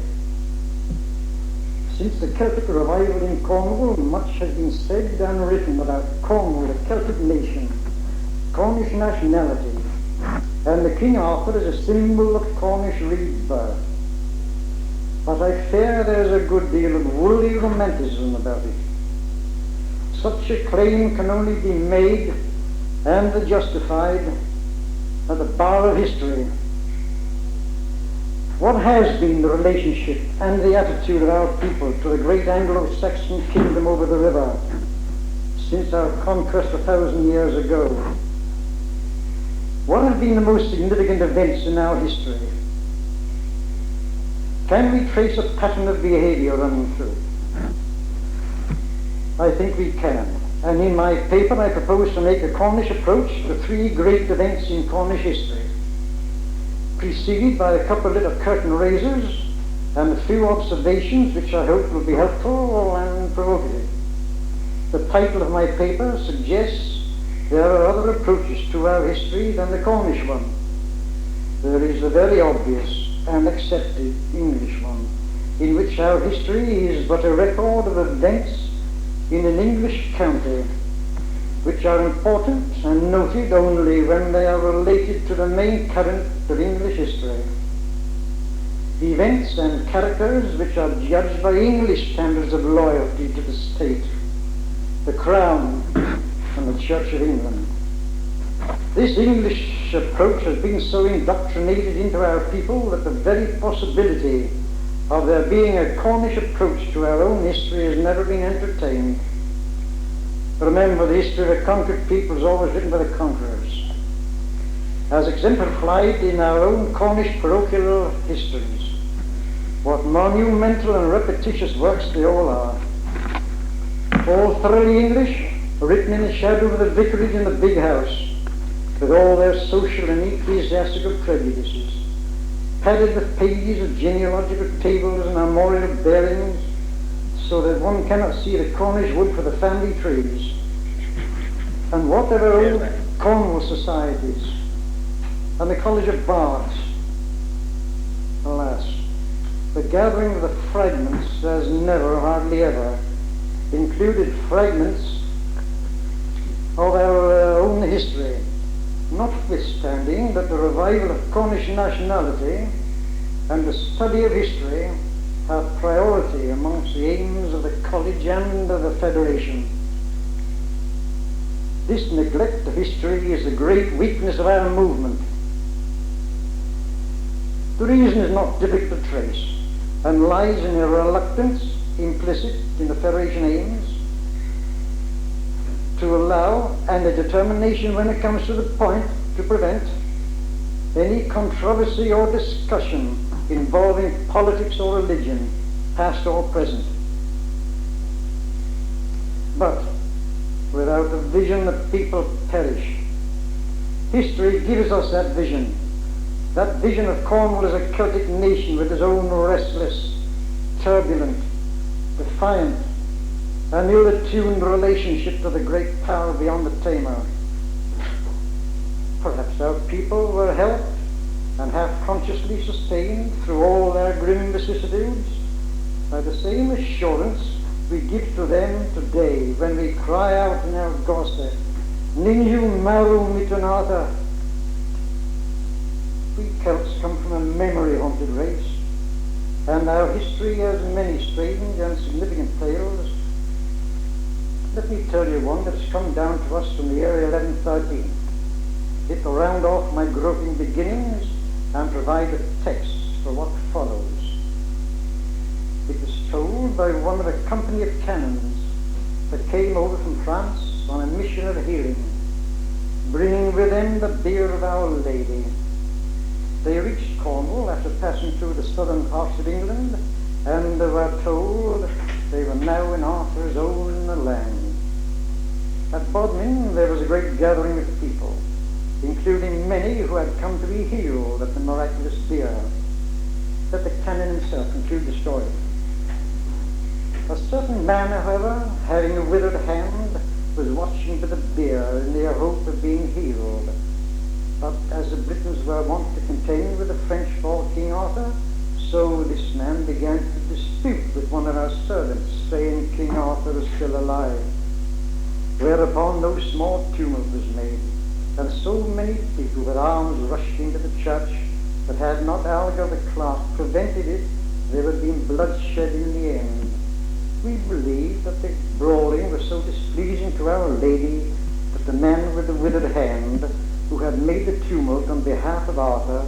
Since the Celtic revival in Cornwall, much has been said and written about Cornwall, the Celtic nation, Cornish nationality, and the King Arthur as a symbol of Cornish rebirth. But I fear there's a good deal of woolly romanticism about it. Such a claim can only be made and justified at the bar of history. What has been the relationship and the attitude of our people to the great Anglo-Saxon kingdom over the river since our conquest 1,000 years ago? What have been the most significant events in our history? Can we trace a pattern of behavior running through? I think we can. And in my paper I propose to make a Cornish approach to 3 great events in Cornish history, preceded by a couple of little curtain raisers and a few observations which I hope will be helpful and provocative. The title of my paper suggests there are other approaches to our history than the Cornish one. There is the very obvious and accepted English one, in which our history is but a record of events in an English county, which are important and noted only when they are related to the main current of English history. The events and characters which are judged by English standards of loyalty to the state, the Crown, and the Church of England. This English approach has been so indoctrinated into our people that the very possibility of there being a Cornish approach to our own history has never been entertained. Remember, the history of a conquered people is always written by the conquerors, as exemplified in our own Cornish parochial histories. What monumental and repetitious works they all are. All thoroughly English, written in the shadow of the vicarage in the big house, with all their social and ecclesiastical prejudices, padded with pages of genealogical tables and armorial bearings, so that one cannot see the Cornish wood for the family trees. And what of our old Cornwall societies, and the College of Bards? Alas, the gathering of the fragments has never, hardly ever, included fragments of our own history, notwithstanding that the revival of Cornish nationality and the study of history have priority amongst the aims of the college and of the federation. This neglect of history is the great weakness of our movement. The reason is not difficult to trace and lies in a reluctance implicit in the federation aims to allow, and a determination when it comes to the point to prevent, any controversy or discussion involving politics or religion, past or present. But without a vision the people perish. History gives us that vision of Cornwall as a Celtic nation with its own restless, turbulent, defiant, and ill-attuned relationship to the great power beyond the Tamar. Perhaps our people were helped and half-consciously sustained through all their grim vicissitudes by the same assurance we give to them today when we cry out in our Gospel, Ninju Maru Mitunata. We Celts come from a memory-haunted race, and our history has many strange and significant tales. Let me tell you one that's come down to us from the year 1113. It will round off my groping beginnings and provide a text for what follows. It was told by one of a company of canons that came over from France on a mission of healing, bringing with them the bier of Our Lady. They reached Cornwall after passing through the southern parts of England, and they were told they were now in Arthur's own land. Bodmin there was a great gathering of people, including many who had come to be healed at the miraculous bier. Let the canon himself conclude the story. A certain man, however, having a withered hand, was watching for the bier in the hope of being healed. But as the Britons were wont to contend with the French for King Arthur, so this man began to dispute with one of our servants, saying King Arthur was still alive. Whereupon no small tumult was made, and so many people with arms rushed into the church that had not Algar the clerk prevented it, there would have been bloodshed in the end. We believe that the brawling was so displeasing to Our Lady that the man with the withered hand, who had made the tumult on behalf of Arthur,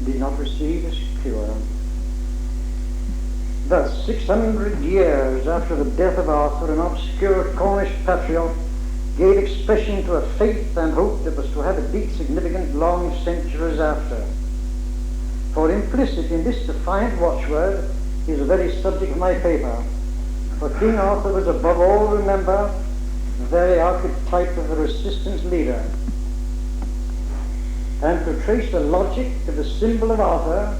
did not receive his cure. Thus, 600 years after the death of Arthur, an obscure Cornish patriot gave expression to a faith and hope that was to have a deep significance long centuries after. For implicit in this defiant watchword is the very subject of my paper. For King Arthur was above all, remember, the very archetype of the resistance leader. And to trace the logic of the symbol of Arthur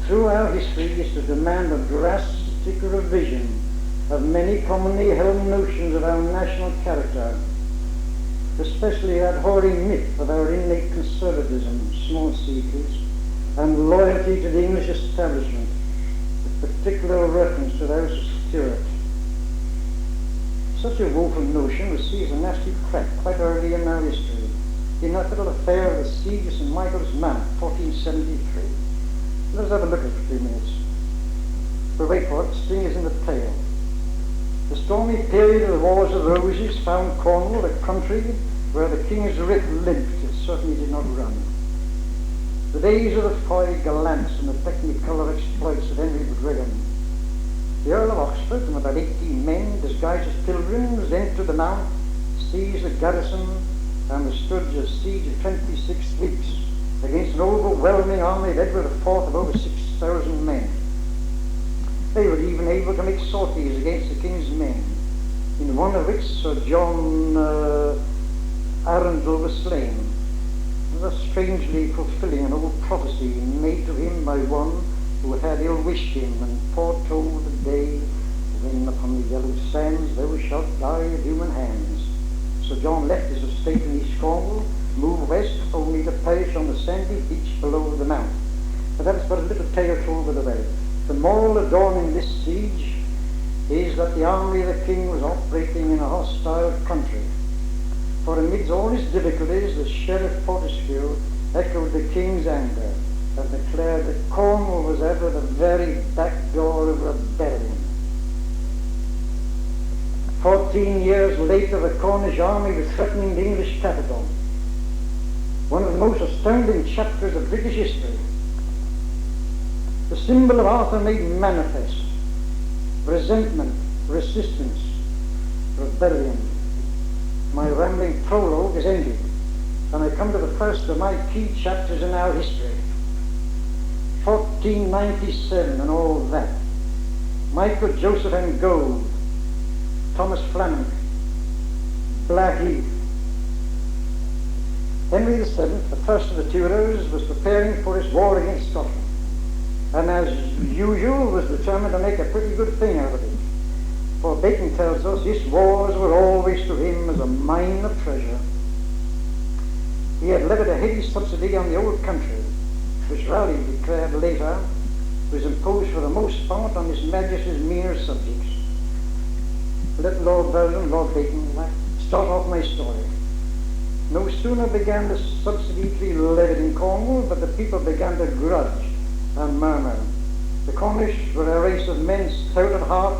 through our history is to demand a drastic revision of many commonly held notions of our national character, especially that hoary myth of our innate conservatism, small c please, and loyalty to the English establishment, with particular reference to the House of Stuart. Such a woeful notion receives a nasty crack quite early in our history, in that little affair of the siege of St. Michael's Mount, 1473. Let's have a look at it for 2 minutes. But wait for it, the sting is in the tail. The stormy period of the Wars of the Roses found Cornwall a country where the king's writ limped, it certainly did not run. The days of the foy gallants and the technicolor exploits of Henry Brigham. The Earl of Oxford and about 18 men, disguised as pilgrims, entered the mount, seized the garrison, and withstood a siege of 26 weeks against an overwhelming army of Edward IV of over 6,000 men. They were even able to make sorties against the king's men, in one of which Sir John Arundel was slain, thus strangely fulfilling an old prophecy made to him by one who had ill-wished him and foretold the day when upon the yellow sands thou shalt die of human hands. Sir John left his estate in East Cornwall, moved west, only to perish on the sandy beach below the mount. But that is but a little tale told by the way. The moral adorning this siege is that the army of the king was operating in a hostile country. For amidst all his difficulties, the Sheriff Fortescue echoed the king's anger and declared that Cornwall was ever the very back door of rebellion. 14 years later, the Cornish army was threatening the English capital. One of the most astounding chapters of British history. The symbol of Arthur made manifest. Resentment, resistance, rebellion. My rambling prologue is ended, and I come to the first of my key chapters in our history. 1497 and all that. Michael Joseph and Gove, Thomas Fleming, Blackheath. Henry VII, the first of the Tudors, was preparing for his war against Scotland, and as usual was determined to make a pretty good thing out of it. For Bacon tells us his wars were always to him as a mine of treasure. He had levied a heavy subsidy on the old country, which Raleigh declared later was imposed for the most part on His Majesty's meaner subjects. Let Lord Belden, Lord Bacon, start off my story. No sooner began the subsidy to be levied in Cornwall, but the people began to grudge and murmur. The Cornish were a race of men stout at heart,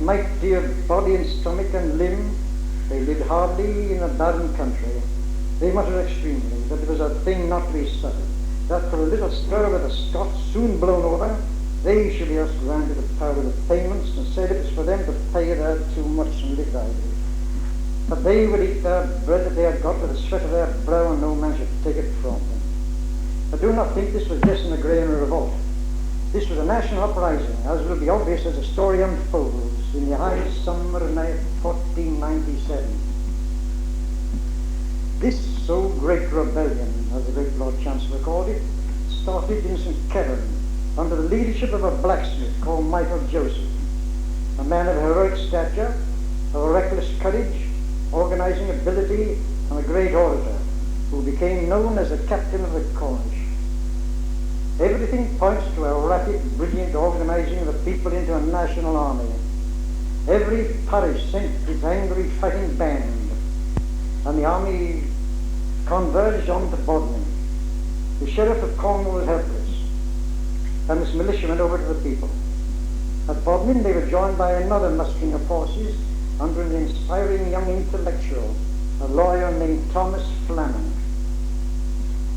mighty of body and stomach and limb. They lived hardly in a barren country. They muttered extremely that it was a thing not to be suffered, that for a little stir with the Scots soon blown over, they should be us granted the power of the payments, and said it was for them to pay it out too much and live idly. But they would eat their bread that they had got with the sweat of their brow, and no man should take it from them. I do not think this was just an agrarian revolt. This was a national uprising, as will be obvious as the story unfolds in the high summer of 1497. This so great rebellion, as the great Lord Chancellor called it, started in St. Kevin under the leadership of a blacksmith called Michael Joseph, a man of heroic stature, of reckless courage, organizing ability, and a great orator, who became known as the captain of the Cornish. Everything points to a rapid, brilliant organizing of the people into a national army. Every parish sent its angry fighting band, and the army converged on to Bodmin. The sheriff of Cornwall was helpless, and his militia went over to the people. At Bodmin they were joined by another mustering of forces under an inspiring young intellectual, a lawyer named Thomas Flammonde.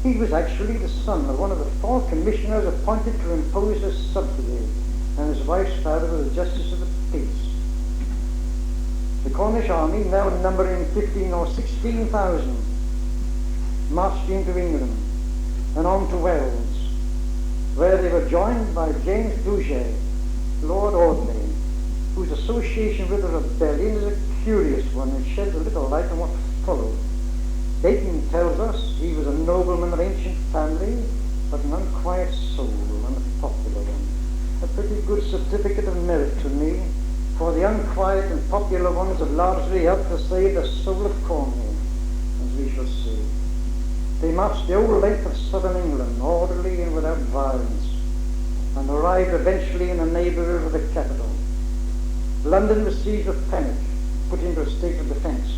He was actually the son of one of the 4 commissioners appointed to impose a subsidy, and his wife's father was a justice of the peace. The Cornish army, now numbering 15 or 16,000, marched into England and on to Wales, where they were joined by James Boucher, Lord Audley, whose association with the rebellion is a curious one and sheds a little light on what followed. Bacon tells us he was a nobleman of ancient family, but an unquiet soul and a popular one. A pretty good certificate of merit to me, for the unquiet and popular ones have largely helped to save the soul of Cornwall, as we shall see. They marched the whole length of southern England, orderly and without violence, and arrived eventually in the neighbourhood of the capital. London was seized with panic, put into a state of defence.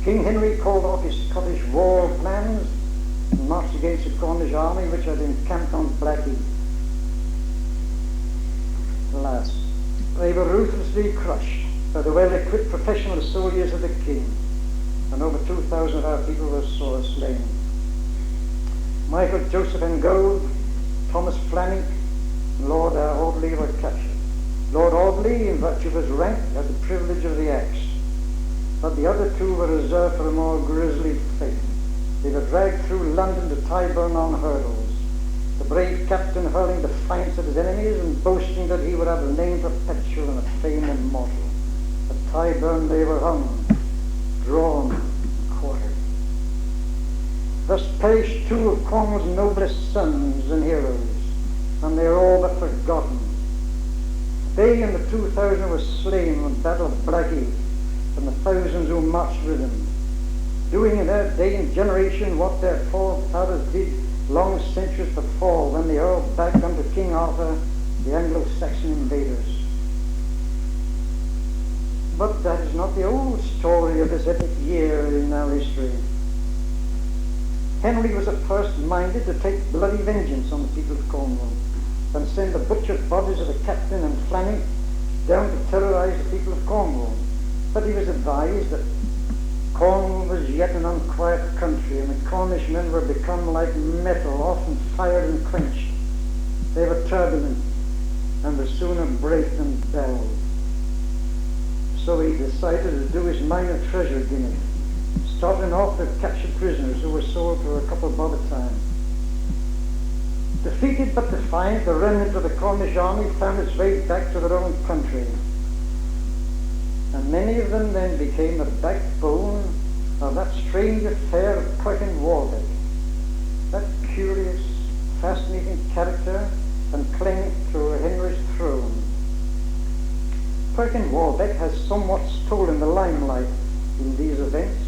King Henry called off his Scottish war plans and marched against the Cornish army, which had encamped on Blackheath. Alas, they were ruthlessly crushed by the well-equipped professional soldiers of the king, and over 2,000 of our people were sore slain. Michael Joseph and Gold, Thomas Flammonde, and Lord Audley were captured. Lord Audley, in virtue of his rank, had the privilege of the axe, but the other 2 were reserved for a more grisly fate. They were dragged through London to Tyburn on hurdles, the brave captain hurling defiance at his enemies and boasting that he would have a name perpetual and a fame immortal. At Tyburn they were hung, drawn, quartered. Thus perished 2 of Cornwall's noblest sons and heroes, and they are all but forgotten. They and the 2,000 were slain in the Battle of Blackheath, and the thousands who marched with them, doing in their day and generation what their forefathers did long centuries before, when they hurled back unto King Arthur the Anglo-Saxon invaders. But that is not the old story of this epic year in our history. Henry was at first minded to take bloody vengeance on the people of Cornwall, and send the butchered bodies of the captain and Flammonde down to terrorize the people of Cornwall. But he was advised that Cornwall was yet an unquiet country, and the Cornish men were become like metal, often fired and quenched. They were turbulent, and would sooner break than bend. So he decided to do his minor treasure gimmick, starting off with captured prisoners who were sold for a couple bob a time. Defeated but defiant, the remnant of the Cornish army found its way back to their own country, and many of them then became the backbone of that strange affair of Perkin Warbeck, that curious, fascinating character and claimant to Henry's throne. Perkin Warbeck has somewhat stolen the limelight in these events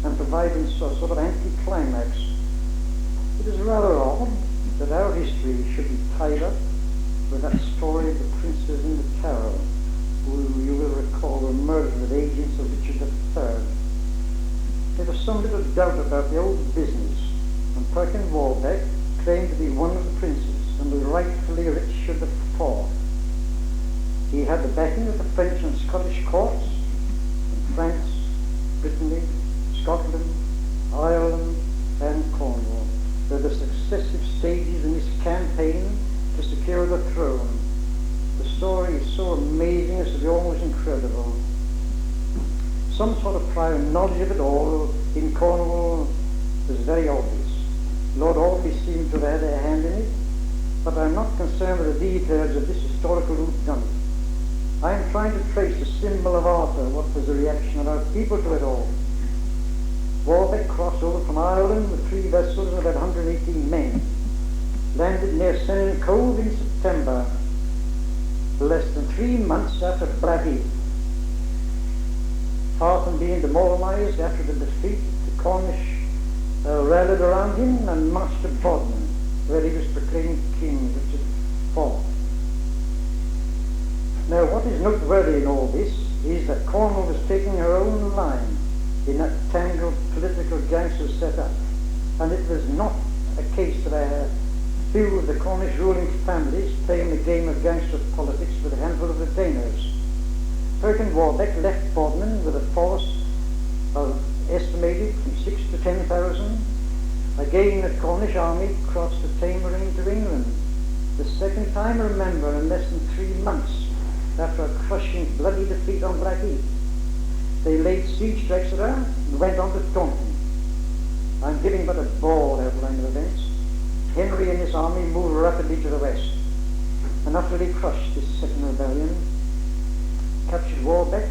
and providing a sort of anti-climax. It is rather odd that our history should be tied up with that story of the princes in the Tower, who you will recall were murdered with agents of Richard III. There was some little doubt about the old business, and Perkin Warbeck claimed to be one of the princes and was rightfully Richard IV. He had the backing of the French and Scottish courts, and France, Brittany, Scotland, Ireland, and Cornwall were the successive stages in his campaign to secure the throne. The story is so amazing as to be almost incredible. Some sort of prior knowledge of it all in Cornwall was very obvious. Lord Audley seemed to have had a hand in it, but I'm not concerned with the details of this historical whodunit. I am trying to trace the symbol of Arthur. What was the reaction of our people to it all? Warbeck crossed over from Ireland with 3 vessels and about 118 men. Landed near Sennin Cove in September, less than 3 months after Blackheath. Far from being demoralized after the defeat, the Cornish rallied around him and marched to Bodmin, where he was proclaimed King Richard IV. Now, what is noteworthy in all this is that Cornwall was taking her own line in that tangled political gangster set-up, and it was not a case of a few of the Cornish ruling families playing the game of gangster politics with a handful of retainers. Perkin Warbeck left Bodmin with a force of estimated from 6 to 10,000. Again, the Cornish army crossed the Tamar into England. The second time, remember, in less than 3 months after a crushing, bloody defeat on Blackheath. They laid siege to Exeter and went on to Taunton. I'm giving but a broad outline of events. Henry and his army moved rapidly to the west and utterly crushed this second rebellion, captured Warbeck,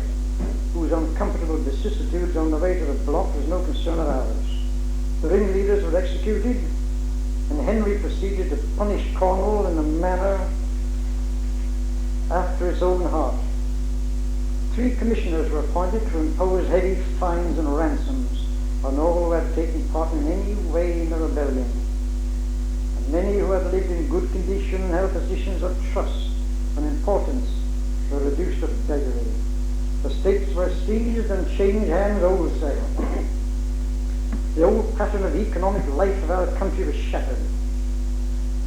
whose uncomfortable vicissitudes on the way to the block was no concern of ours. The ringleaders were executed, and Henry proceeded to punish Cornwall in a manner after his own heart. 3 commissioners were appointed to impose heavy fines and ransoms on all who had taken part in any way in the rebellion. And many who had lived in good condition and held positions of trust and importance were reduced to beggary. Estates were seized and changed hands wholesale. The old pattern of economic life of our country was shattered.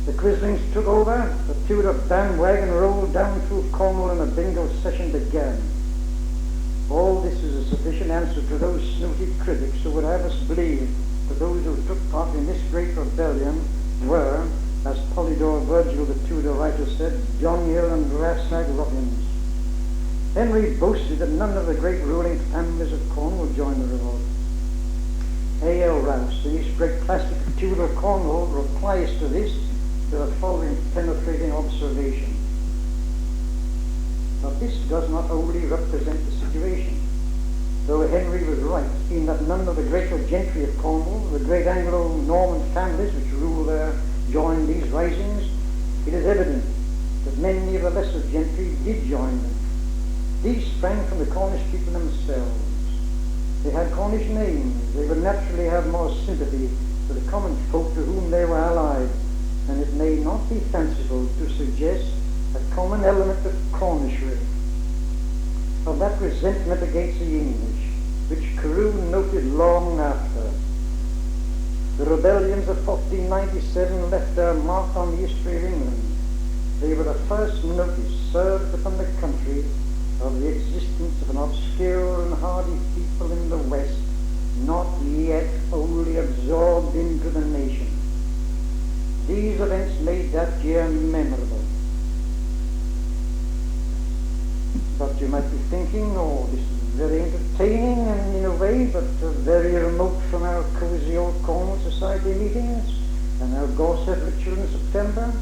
The Quislings took over, the Tudor bandwagon rolled down through Cornwall, and a bingo session began. All this is a sufficient answer to those snooty critics who would have us believe that those who took part in this great rebellion were, as Polydore Virgil, the Tudor writer, said, John Hill and Rasnag ruffians. Henry boasted that none of the great ruling families of Cornwall joined the revolt. A.L. Rouse, in his great classic Tudor Cornwall, replies to this with the following penetrating observation. But this does not wholly represent the situation. Though Henry was right in that none of the greater gentry of Cornwall, the great Anglo-Norman families which rule there, joined these risings, it is evident that many of the lesser gentry did join them. These sprang from the Cornish people themselves. They had Cornish names. They would naturally have more sympathy for the common folk to whom they were allied, and it may not be fanciful to suggest a common element of Cornishry, of that resentment against the English, which Carew noted long after. The rebellions of 1497 left their mark on the history of England. They were the first notice served upon the country of the existence of an obscure and hardy people in the West, not yet wholly absorbed into the nation. These events made that year memorable. But you might be thinking, oh, this is very entertaining and in a way, but very remote from our cozy old Cornwall Society meetings and our gossip ritual in September.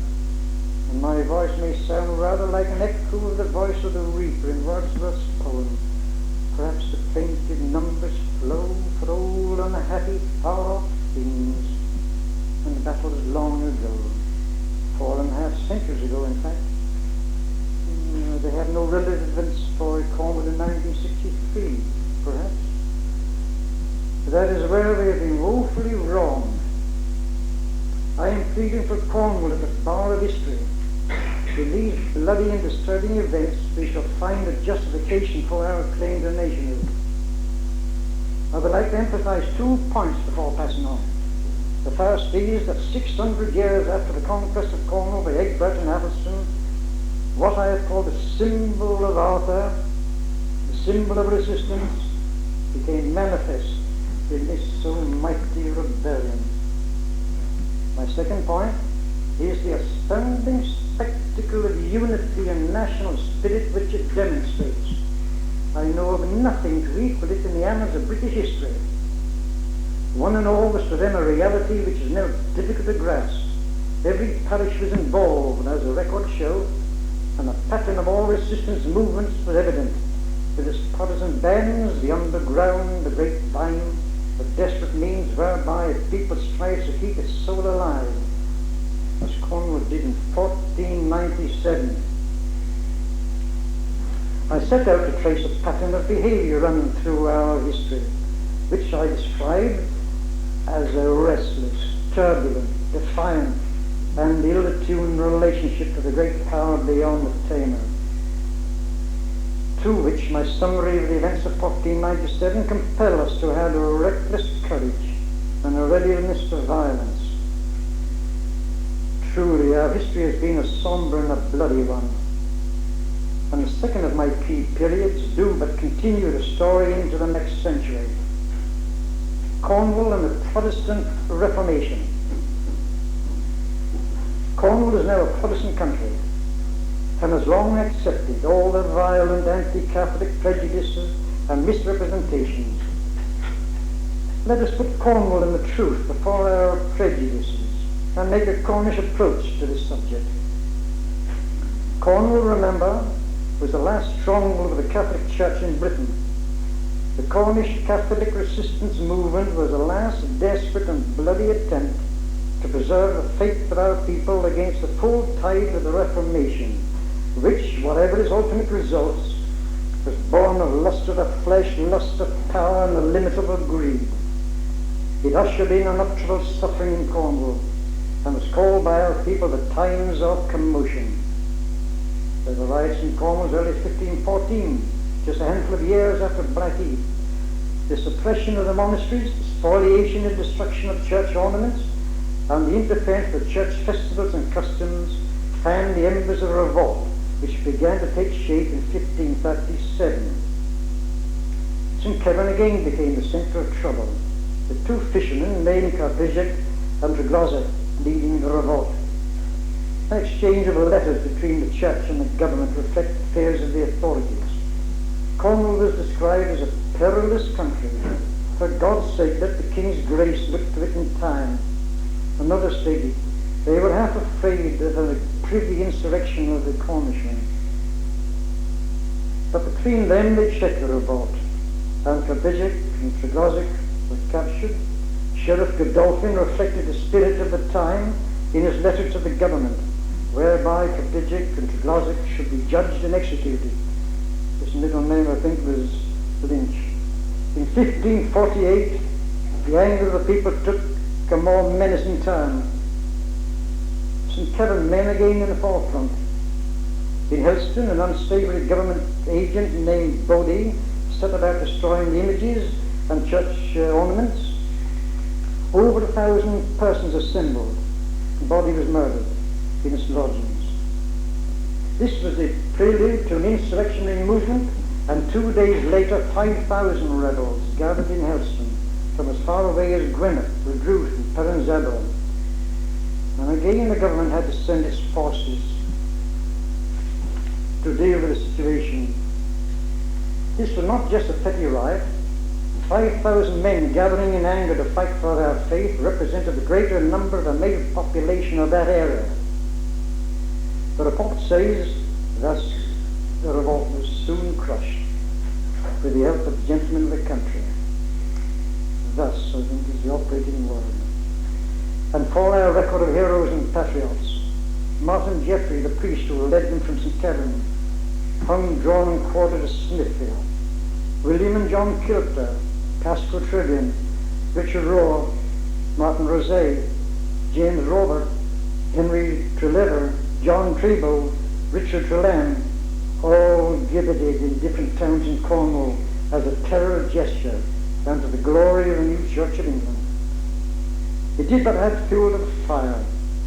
And my voice may sound rather like an echo of the voice of the reaper in Wordsworth's poem. Perhaps the plaintive numbers flow for old unhappy far-off things and battles long ago, 4.5 centuries ago, in fact. They have no relevance for Cornwall in 1963, perhaps. But that is where they have been woefully wrong. I am pleading for Cornwall at the bar of history. In these bloody and disturbing events, we shall find a justification for our claim to nationhood. I would like to emphasize 2 points before passing on. The first is that 600 years after the conquest of Cornwall by Egbert and Athelstan, what I have called the symbol of Arthur, the symbol of resistance, became manifest in this so mighty rebellion. My second point is the astounding spectacle of unity and national spirit which it demonstrates. I know of nothing to equal it in the annals of British history. One and all was to them a reality which is now difficult to grasp. Every parish was involved, as the records show, and the pattern of all resistance movements was evident, with its partisan bands, the underground, the grapevine, the desperate means whereby a people strives to keep its soul alive, as Cornwall did in 1497. I set out to trace a pattern of behaviour running through our history, which I describe as a restless, turbulent, defiant, and ill-attuned relationship to the great power beyond the Tamar, to which my summary of the events of 1497 compel us to have a reckless courage and a readiness to violence. Truly, our history has been a sombre and a bloody one, and the second of my key periods do but continue the story into the next century. Cornwall and the Protestant Reformation. Cornwall is now a Protestant country and has long accepted all the violent anti-Catholic prejudices and misrepresentations. Let us put Cornwall and the truth before our prejudices and make a Cornish approach to this subject. Cornwall, remember, was the last stronghold of the Catholic Church in Britain. The Cornish Catholic resistance movement was the last desperate and bloody attempt to preserve the faith of our people against the full tide of the Reformation, which, whatever its ultimate results, was born of lust of the flesh, lust of power, and the illimitable greed. It ushered in unnatural suffering in Cornwall, and was called by our people the times of commotion. There were riots in Cornwall as early as 1514, just a handful of years after Blackheath. The suppression of the monasteries, the spoliation and destruction of church ornaments, and the interference with church festivals and customs fanned the embers of revolt, which began to take shape in 1537. St. Kevin again became the centre of trouble, with two fishermen named Cargeeg and Trystan leading the revolt. An exchange of letters between the church and the government reflected fears of the authorities. Cornwall was described as a perilous country. For God's sake, let the King's grace look to it in time. Another stated, they were half afraid of a privy insurrection of the Cornishmen. But between them they checked the revolt, and Cargeeg and Trystan were captured. Sheriff Godolphin reflected the spirit of the time in his letter to the government, whereby Cargeeg and Trystan should be judged and executed. His middle name, I think, was Lynch. In 1548, the anger of the people took a more menacing turn. St. Kevin men again in the forefront. In Helston, an unsavoury government agent named Bodie set about destroying the images and church ornaments. Over 1,000 persons assembled. The body was murdered in its lodgings. This was the prelude to an insurrectionary movement, and 2 days later 5,000 rebels gathered in Helston from as far away as Gwynedd, Redruth and Perranzebel. And again the government had to send its forces to deal with the situation. This was not just a petty riot. 5,000 men gathering in anger to fight for their faith represented the greater number of the native population of that area. The report says, thus the revolt was soon crushed with the help of the gentlemen of the country. Thus, I think, is the operating word. And for our record of heroes and patriots, Martin Jeffrey, the priest who led them from St. Kevin, hung, drawn and quartered at Smithfield. William and John Kilter, Pascal Tribune, Richard Rohr, Martin Rosé, James Robert, Henry Trelever, John Treble, Richard Trelane, all gibbeted in different towns in Cornwall as a terror gesture and to the glory of the new Church of England. It did but add fuel to the fire,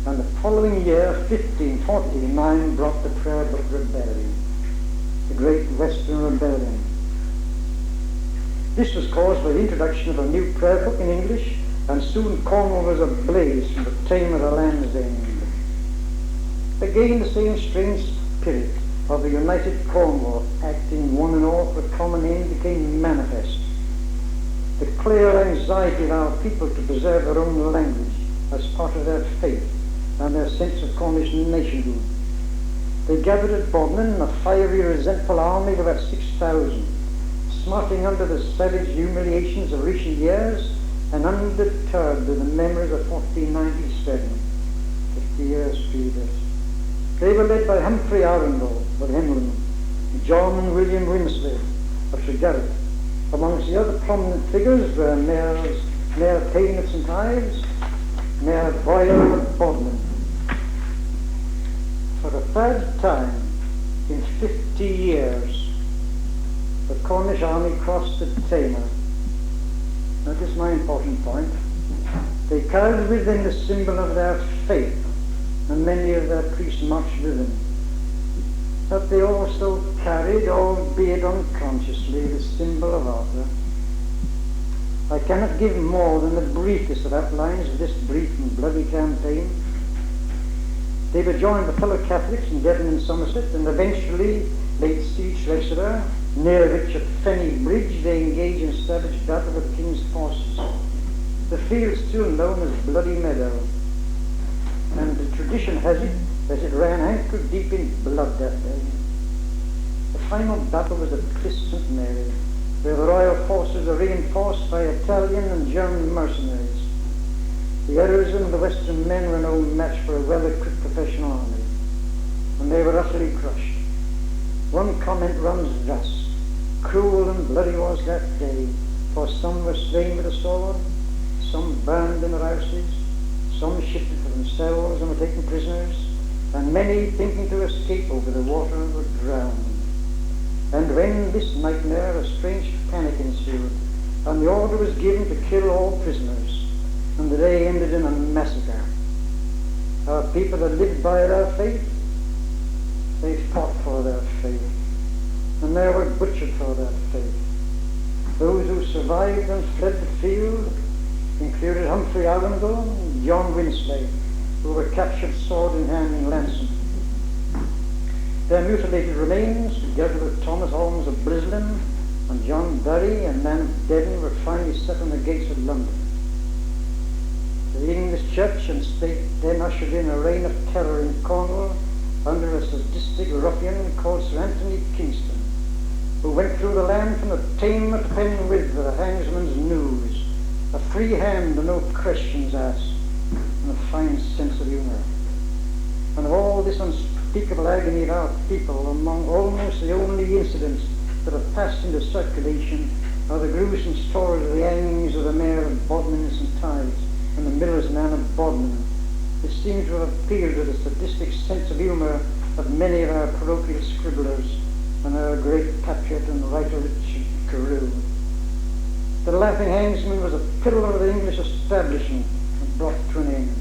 and the following year, 1549, brought the Prayer Book Rebellion, the Great Western Rebellion. This was caused by the introduction of a new prayer book in English, and soon Cornwall was ablaze from the Tamar to Land's End. Again, the same strange spirit of the united Cornwall, acting one and all for a common aim, became manifest. The clear anxiety of our people to preserve their own language as part of their faith and their sense of Cornish nationhood. They gathered at Bodmin, a fiery, resentful army of about 6,000, smarting under the savage humiliations of recent years, and undeterred by the memories of 1497, 50 years previous. They were led by Humphrey Arundel of Henley, John and William Winsley of Tregarrick. Amongst the other prominent figures were Mayor Payne of St.Ives, Mayor Boyle of Bodmin. For the third time in 50 years, the Cornish army crossed the Tamar. Now this is my important point. They carried with them the symbol of their faith, and many of their priests marched with them. But they also carried, albeit unconsciously, the symbol of Arthur. I cannot give more than the briefest of outlines of this brief and bloody campaign. They were joined by fellow Catholics in Devon and Somerset, and eventually laid siege to Exeter, near which at Fenny Bridge they engaged in savage battle with the King's forces. The field still known as Bloody Meadow, and the tradition has it that it ran ankle deep in blood that day. The final battle was at Clis St. Mary, where the royal forces were reinforced by Italian and German mercenaries. The heroism of the Western men were no match for a well-equipped professional army, and they were utterly crushed. One comment runs thus: cruel and bloody was that day, for some were slain with the sword, some burned in their houses, some shifted for themselves and were taken prisoners, and many, thinking to escape over the water, were drowned. And when this nightmare, a strange panic ensued, and the order was given to kill all prisoners, and the day ended in a massacre. Our people had lived by their faith, they fought for their faith, and they were butchered for their faith. Those who survived and fled the field included Humphrey Arundel and John Winsley, who were captured sword in hand in Lanson. Their mutilated remains, together with Thomas Holmes of Brislin and John Bury and Nan of Devon, were finally set on the gates of London. The English Church and State then ushered in a reign of terror in Cornwall under a sadistic ruffian called Sir Anthony Kingston, who went through the land from the Tamar to Penwith with a hangsman's noose, a free hand and no questions asked, and a fine sense of humour. And of all this unspeakable agony of our people, among almost the only incidents that have passed into circulation are the gruesome stories of the hangings of the Mayor of Bodmin and St.Ives and the miller's man of Bodmin, which seem to have appealed to the sadistic sense of humour of many of our parochial scribblers and our great patriot and writer Richard Carew. The laughing hangsman was a pillar of the English establishment and brought to an end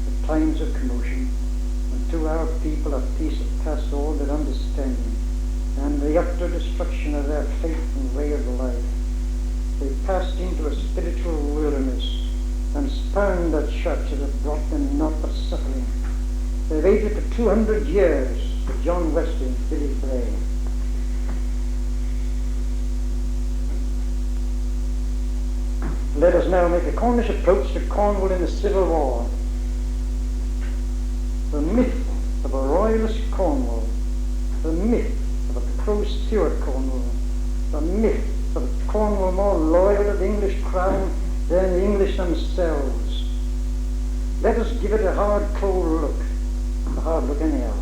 the times of commotion, and to our people a peace that passed all their understanding, and the utter destruction of their faith and way of life. They passed into a spiritual wilderness and spurned the church that had brought them naught but suffering. They waited for 200 years for John Wesley and Billy Bray. Let us now make a Cornish approach to Cornwall in the Civil War. The myth of a royalist Cornwall, the myth of a pro-Stuart Cornwall, the myth of a Cornwall more loyal to the English crown than the English themselves. Let us give it a hard, cold look, a hard look anyhow,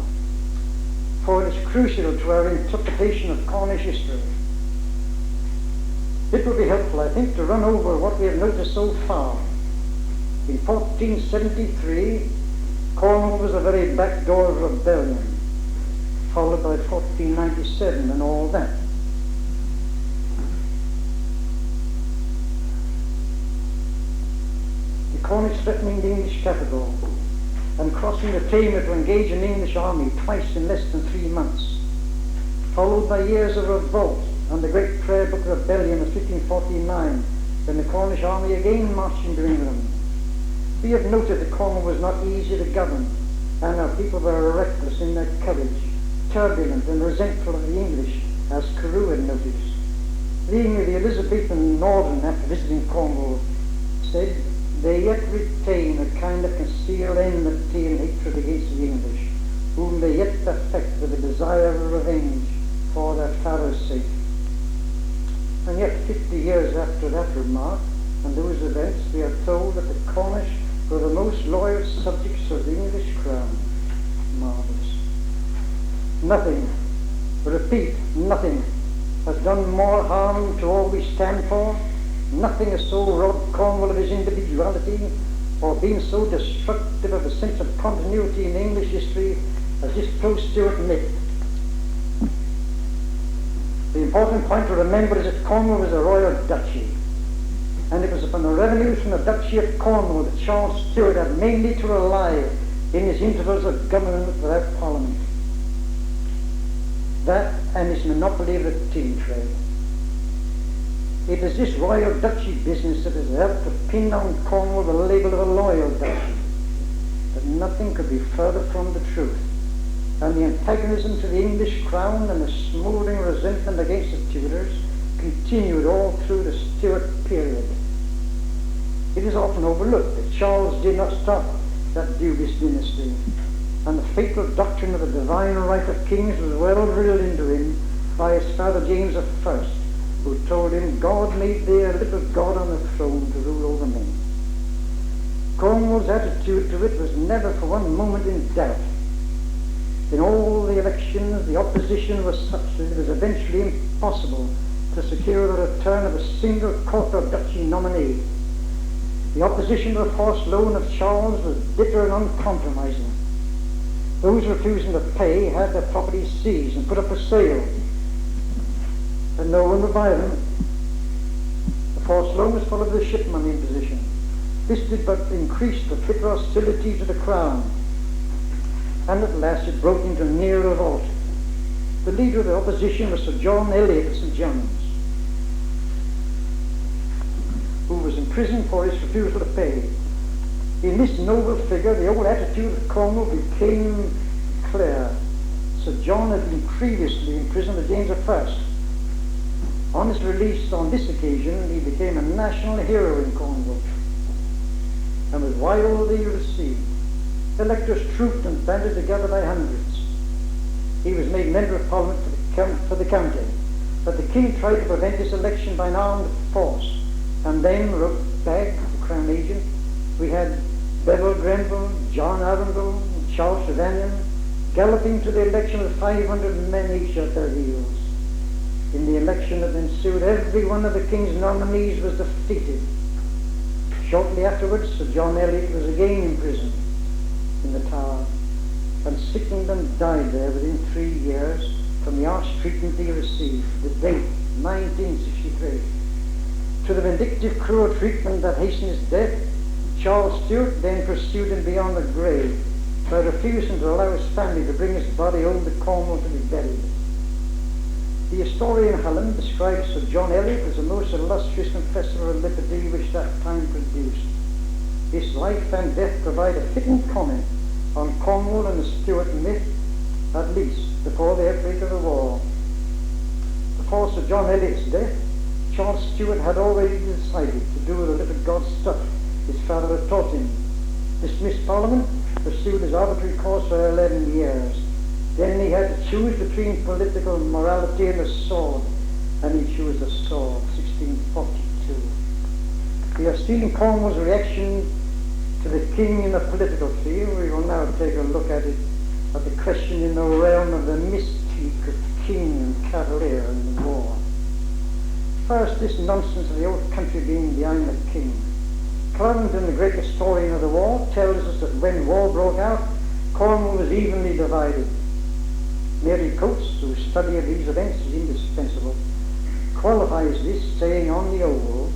for it is crucial to our interpretation of Cornish history. It will be helpful, I think, to run over what we have noticed so far. In 1473, Cornwall was the very back door of rebellion, followed by 1497 and all that. The Cornish threatening the English capital and crossing the Tamar to engage an English army twice in less than 3 months, followed by years of revolt and the great Prayer Book Rebellion of 1549, when the Cornish army again marched into England. We have noted that Cornwall was not easy to govern, and our people were reckless in their courage, turbulent and resentful of the English, as Carew had noticed. Being the Elizabethan Northern, after visiting Cornwall, said, they yet retain a kind of concealed enmity and hatred against the English, whom they yet affect with a desire of revenge for their father's sake. And yet 50 years after that remark and those events, we are told that the Cornish were the most loyal subjects of the English crown. Marvellous. Nothing, repeat, nothing has done more harm to all we stand for. Nothing has so robbed Cornwall of his individuality or been so destructive of a sense of continuity in English history as this post-Stuart myth. The important point to remember is that Cornwall was a royal duchy, and it was upon the revenues from the Duchy of Cornwall that Charles Stuart had mainly to rely in his intervals of government without Parliament. That and his monopoly of the tea trade. It is this royal duchy business that has helped to pin on Cornwall the label of a loyal duchy. But nothing could be further from the truth. And the antagonism to the English crown and the smouldering resentment against the Tudors continued all through the Stuart period. It is often overlooked that Charles did not stop that dubious dynasty, and the fatal doctrine of the divine right of kings was well drilled into him by his father James I, who told him God made thee a little God on the throne to rule over men. Cornwall's attitude to it was never for one moment in doubt. In all the elections, the opposition was such that it was eventually impossible to secure the return of a single court or duchy nominee. The opposition to the forced loan of Charles was bitter and uncompromising. Those refusing to pay had their property seized and put up for sale, and no one would buy them. The forced loan was followed by the ship money imposition. This did but increase the bitter hostility to the crown, and at last it broke into near revolt. The leader of the opposition was Sir John Eliot of St. John's, who was imprisoned for his refusal to pay. In this noble figure, the old attitude of Cornwall became clear. Sir John had been previously imprisoned by James I. On his release on this occasion, he became a national hero in Cornwall and was widely received. Electors trooped and banded together by hundreds. He was made member of Parliament for the county, but the king tried to prevent his election by an armed force, and then wrote back the crown agent. We had Bevel Grenville, John Arundel, and Charles Trevanion galloping to the election with 500 men each at their heels. In the election that ensued, every one of the king's nominees was defeated. Shortly afterwards, Sir John Eliot was again imprisoned in the Tower, and sickened and died there within 3 years from the harsh treatment he received. The date, 1963. To the vindictive, cruel treatment that hastened his death, Charles Stuart then pursued him beyond the grave by refusing to allow his family to bring his body home to Cornwall to be buried. The historian Hallam describes Sir John Eliot as the most illustrious confessor of liberty which that time produced. His life and death provide a fitting comment on Cornwall and the Stuart myth, at least before the outbreak of the war. Before Sir John Eliot's death, Charles Stuart had already decided to do the little God stuff his father had taught him. Dismissed Parliament, pursued his arbitrary course for 11 years. Then he had to choose between political morality and the sword, and he chose the sword, 1642. We have seen Cornwall's reaction to the king in the political field. We will now take a look at it, at the question in the realm of the mystique of king and cavalier in the war. First, this nonsense of the old country being behind the king. Clarendon, the great historian of the war, tells us that when war broke out, Cornwall was evenly divided. Mary Coates, whose study of these events is indispensable, qualifies this, saying on the whole,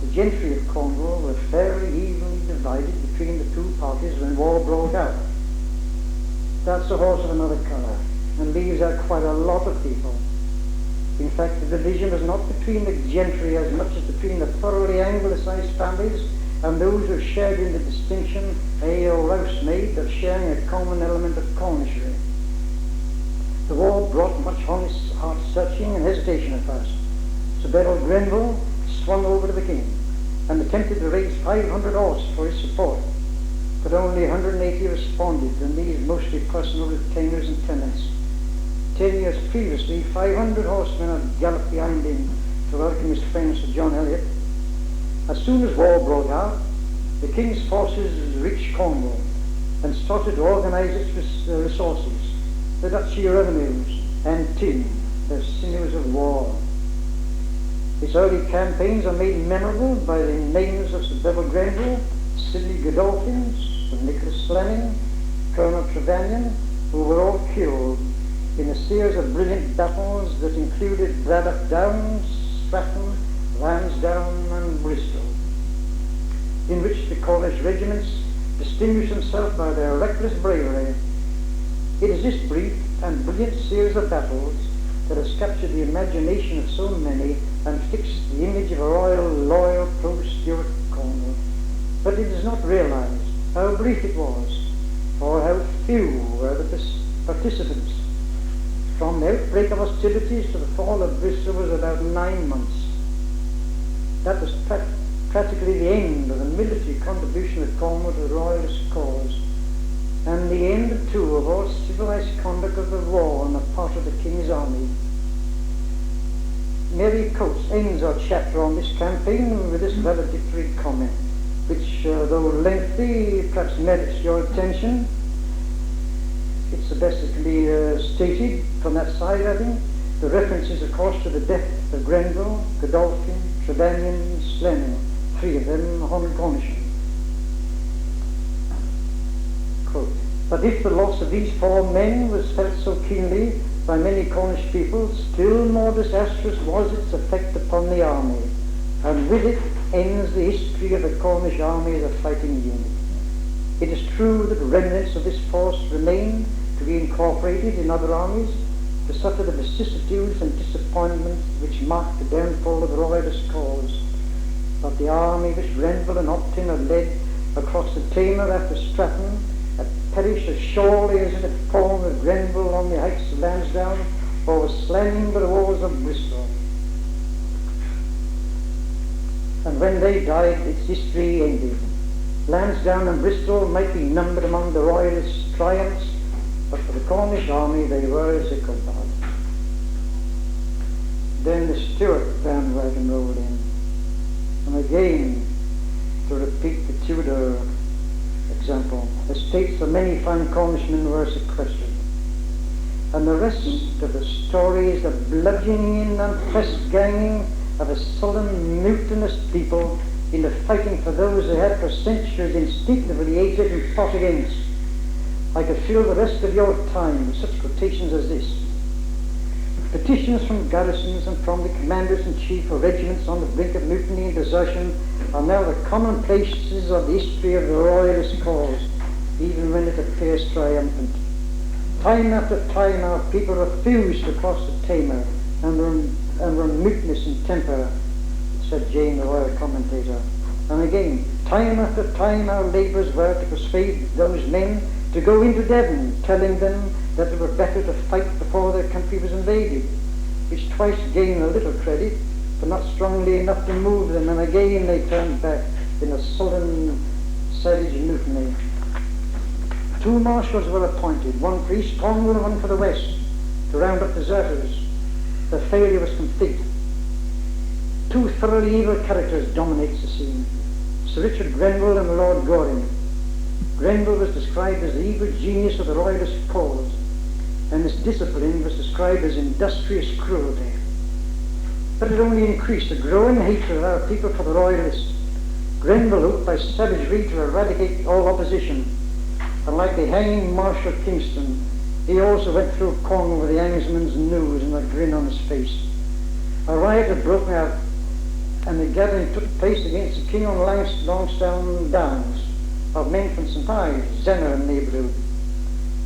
the gentry of Cornwall were fairly evenly divided between the two parties when war broke out. That's a horse of another colour, and leaves out quite a lot of people. In fact, the division was not between the gentry as much as between the thoroughly anglicised families and those who shared in the distinction, ale rouse made, of sharing a common element of Cornishery. The war brought much honest heart-searching and hesitation at first. Sir Bevel Grenville swung over to the king and attempted to raise 500 horse for his support, but only 180 responded, and these mostly personal retainers and tenants. 10 years previously, 500 horsemen had galloped behind him to welcome his friend Sir John Eliot. As soon as war broke out, the king's forces reached Cornwall and started to organize its resources, the duchy revenues, and tin, the sinews of war. Its early campaigns are made memorable by the names of Sir Bevel Grenville, Sidney Godolphin, Sir Nicholas Fleming, Colonel Trevanion, who were all killed in a series of brilliant battles that included Braddock Downs, Stratton, Lansdowne, and Bristol, in which the Cornish regiments distinguished themselves by their reckless bravery. It is this brief and brilliant series of battles that has captured the imagination of so many and fixed the image of a royal, loyal, pro-Stuart Cornwall. But it is not realized how brief it was, or how few were the participants. From the outbreak of hostilities to the fall of Bristol was about 9 months. That was practically the end of the military contribution of Cornwall to the royalist cause, and the end, too, of all civilized conduct of the war on the part of the King's army. Mary Coates ends our chapter on this campaign with this valedictory comment, which, though lengthy, perhaps merits your attention. It's the best that can be stated from that side, I think. The reference is, of course, to the death of Grenville, Godolphin, Trevanion, and Fleming, 3 of them honoured Cornishmen. Quote, "But if the loss of these 4 men was felt so keenly by many Cornish people, still more disastrous was its effect upon the army, and with it ends the history of the Cornish army as a fighting unit. It is true that remnants of this force remained to be incorporated in other armies, to suffer the vicissitudes and disappointments which marked the downfall of the royalist cause. But the army which Grenville and Optin had led across the Tamar after Stratton had perished as surely as it had fallen with Grenville on the heights of Lansdowne, or was slain by the walls of Bristol. And when they died, its history ended. Lansdowne and Bristol might be numbered among the royalist triumphs, but for the Cornish army they were as Ichabod. Then the Stuart bandwagon rolled in, and again, to repeat the Tudor example, estates of many fine Cornishmen were sequestered, and the rest of the story is the bludgeoning and press-ganging of a sullen, mutinous people into fighting for those they had for centuries instinctively hated and fought against. I could fill the rest of your time with such quotations as this. Petitions from garrisons and from the commanders-in-chief of regiments on the brink of mutiny and desertion are now the commonplaces of the history of the royalist cause, even when it appears triumphant. Time after time our people refused to cross the Tamar and were mutinous in temper, said Jane, the royal commentator. And again, time after time our labours were to persuade those men to go into Devon, telling them that it were better to fight before their country was invaded, which twice gained a little credit, but not strongly enough to move them, and again they turned back in a sullen, savage mutiny. 2 marshals were appointed, one for East Cornwall and one for the West, to round up deserters. The failure was complete. 2 thoroughly evil characters dominate the scene, Sir Richard Grenville and Lord Goring. Grenville was described as the evil genius of the royalist cause, and his discipline was described as industrious cruelty. But it only increased the growing hatred of our people for the royalists. Grenville hoped by savagery to eradicate all opposition, and like the hanging Marshal Kingston, he also went through Cornwall with the hangsman's news and a grin on his face. A riot had broken out, and the gathering took place against the king on Langsdowne Downs, of men from St.Ives, Zenner and neighbourhood,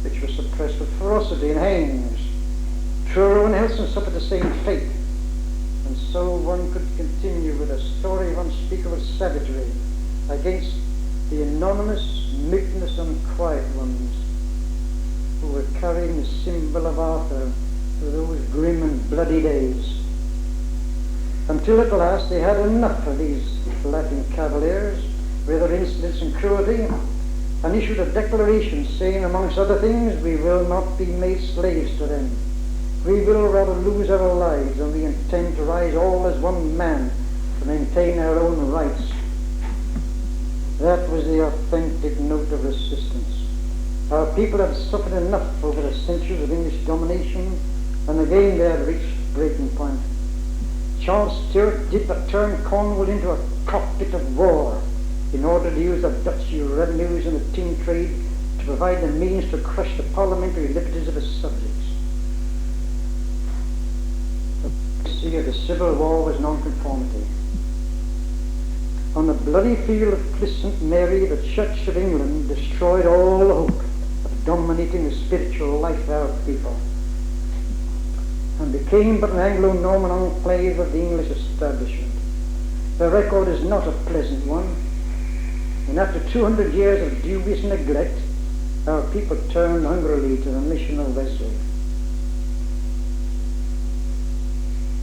which was suppressed with ferocity and hangings. Truro and Helson suffered the same fate, and so one could continue with a story of unspeakable savagery against the anonymous, mutinous, unquiet ones who were carrying the symbol of Arthur through those grim and bloody days, until at last they had enough of these Latin cavaliers with their insolence and cruelty, and issued a declaration saying, amongst other things, we will not be made slaves to them. We will rather lose our lives than we intend to rise all as one man to maintain our own rights. That was the authentic note of resistance. Our people had suffered enough over the centuries of English domination, and again they had reached breaking point. Charles Stuart did but turn Cornwall into a cockpit of war in order to use the Dutch revenues and the tin trade to provide the means to crush the parliamentary liberties of his subjects. The legacy of the Civil War was nonconformity. On the bloody field of Cliff St. Mary, the Church of England destroyed all hope of dominating the spiritual life of our people, and became but an Anglo-Norman enclave of the English establishment. The record is not a pleasant one, and after 200 years of dubious neglect, our people turned hungrily to the mission of Wesley.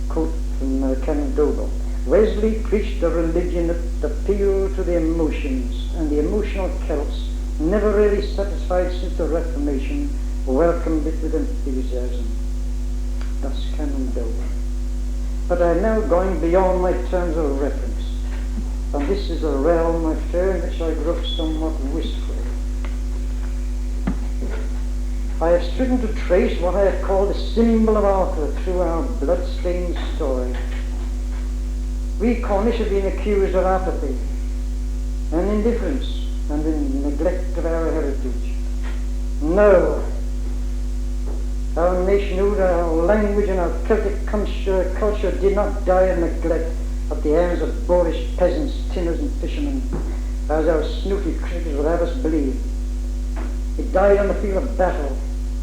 Quote from Canon Doble. Wesley preached a religion that appealed to the emotions, and the emotional Celts, never really satisfied since the Reformation, welcomed it with enthusiasm. Thus Canon Doble. But I am now going beyond my terms of reference, and this is a realm, I fear, in which I grow somewhat wistful. I have striven to trace what I have called the symbol of Arthur through our blood-stained story. We Cornish have been accused of apathy and indifference and in neglect of our heritage. No. Our nationhood, our language, and our Celtic culture did not die of neglect at the hands of boorish peasants, tinners, and fishermen, as our snooty critics would have us believe. It died on the field of battle,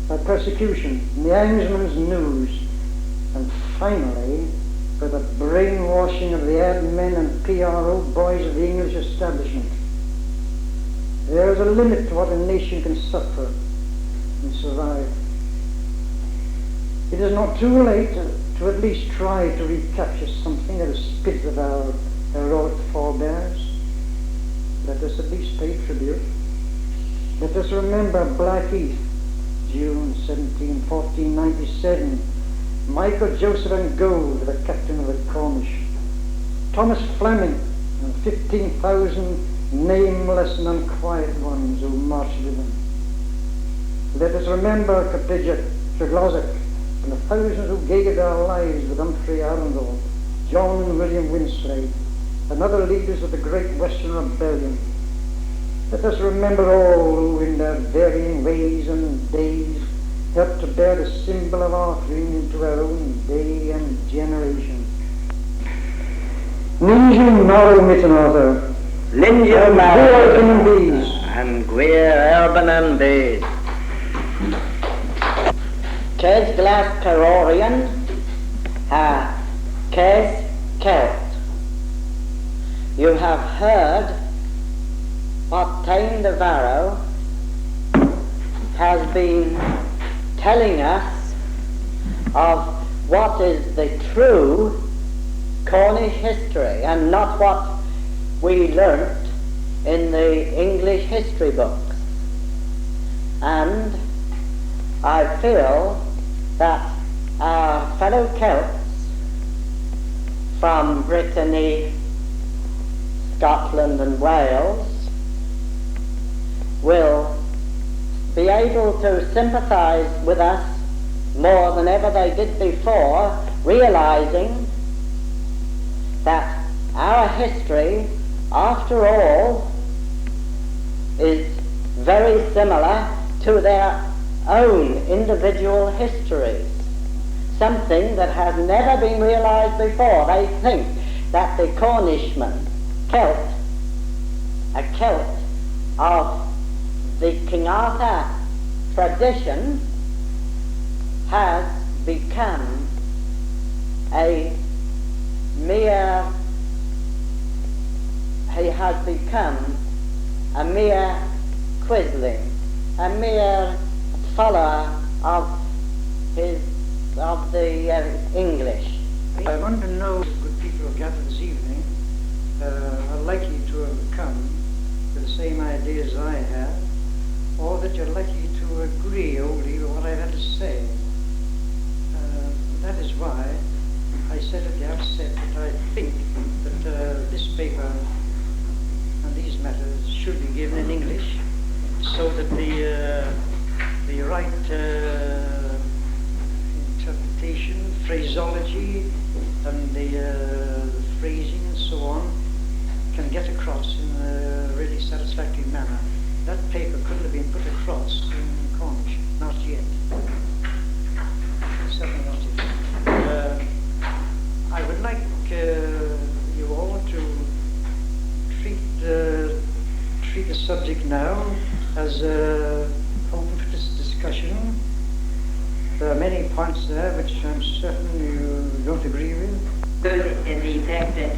by persecution, in the Angsman's news, and finally by the brainwashing of the admin and PRO boys of the English establishment. There is a limit to what a nation can suffer and survive. It is not too late to at least try to recapture something of the spirit of our heroic forebears. Let us at least pay tribute. Let us remember Blackheath, June 17, 1497, Michael Joseph and Gould, the captain of the Cornish, Thomas Fleming, and 15,000 nameless and unquiet ones who marched with them. Let us remember Cargeeg, Trystan, and the thousands who gave their lives with Humphrey Arundel, John and William Winslade, and other leaders of the Great Western Rebellion. Let us remember all who in their varying ways and days helped to bear the symbol of Arthurian into our own day and generation. Ninja Morrow Mitten Arthur, Ninja Morrow Bees, and Gwir Urban and Bees. Ted Glass Carorian, Kes Celt. You have heard what Dyvarow has been telling us of what is the true Cornish history and not what we learnt in the English history books. And I feel that our fellow Celts from Brittany, Scotland and Wales will be able to sympathise with us more than ever they did before, realising that our history, after all, is very similar to their own individual histories, something that has never been realised before. They think that the Cornishman, a Celt of the King Arthur tradition, has become a mere quisling, a mere follower of the English. I want to know, good people who gathered this evening, are likely to have come with the same ideas I have, or that you're likely to agree wholly with what I've had to say. paper and these matters should be given in English, so that the right interpretation, phraseology, and the phrasing and so on can get across in a really satisfactory manner. That paper couldn't have been put across in Cornish, not yet. Certainly not yet. I would like you all to treat the subject now as open for this discussion. There are many points there which I'm certain you don't agree with. Good in the fact that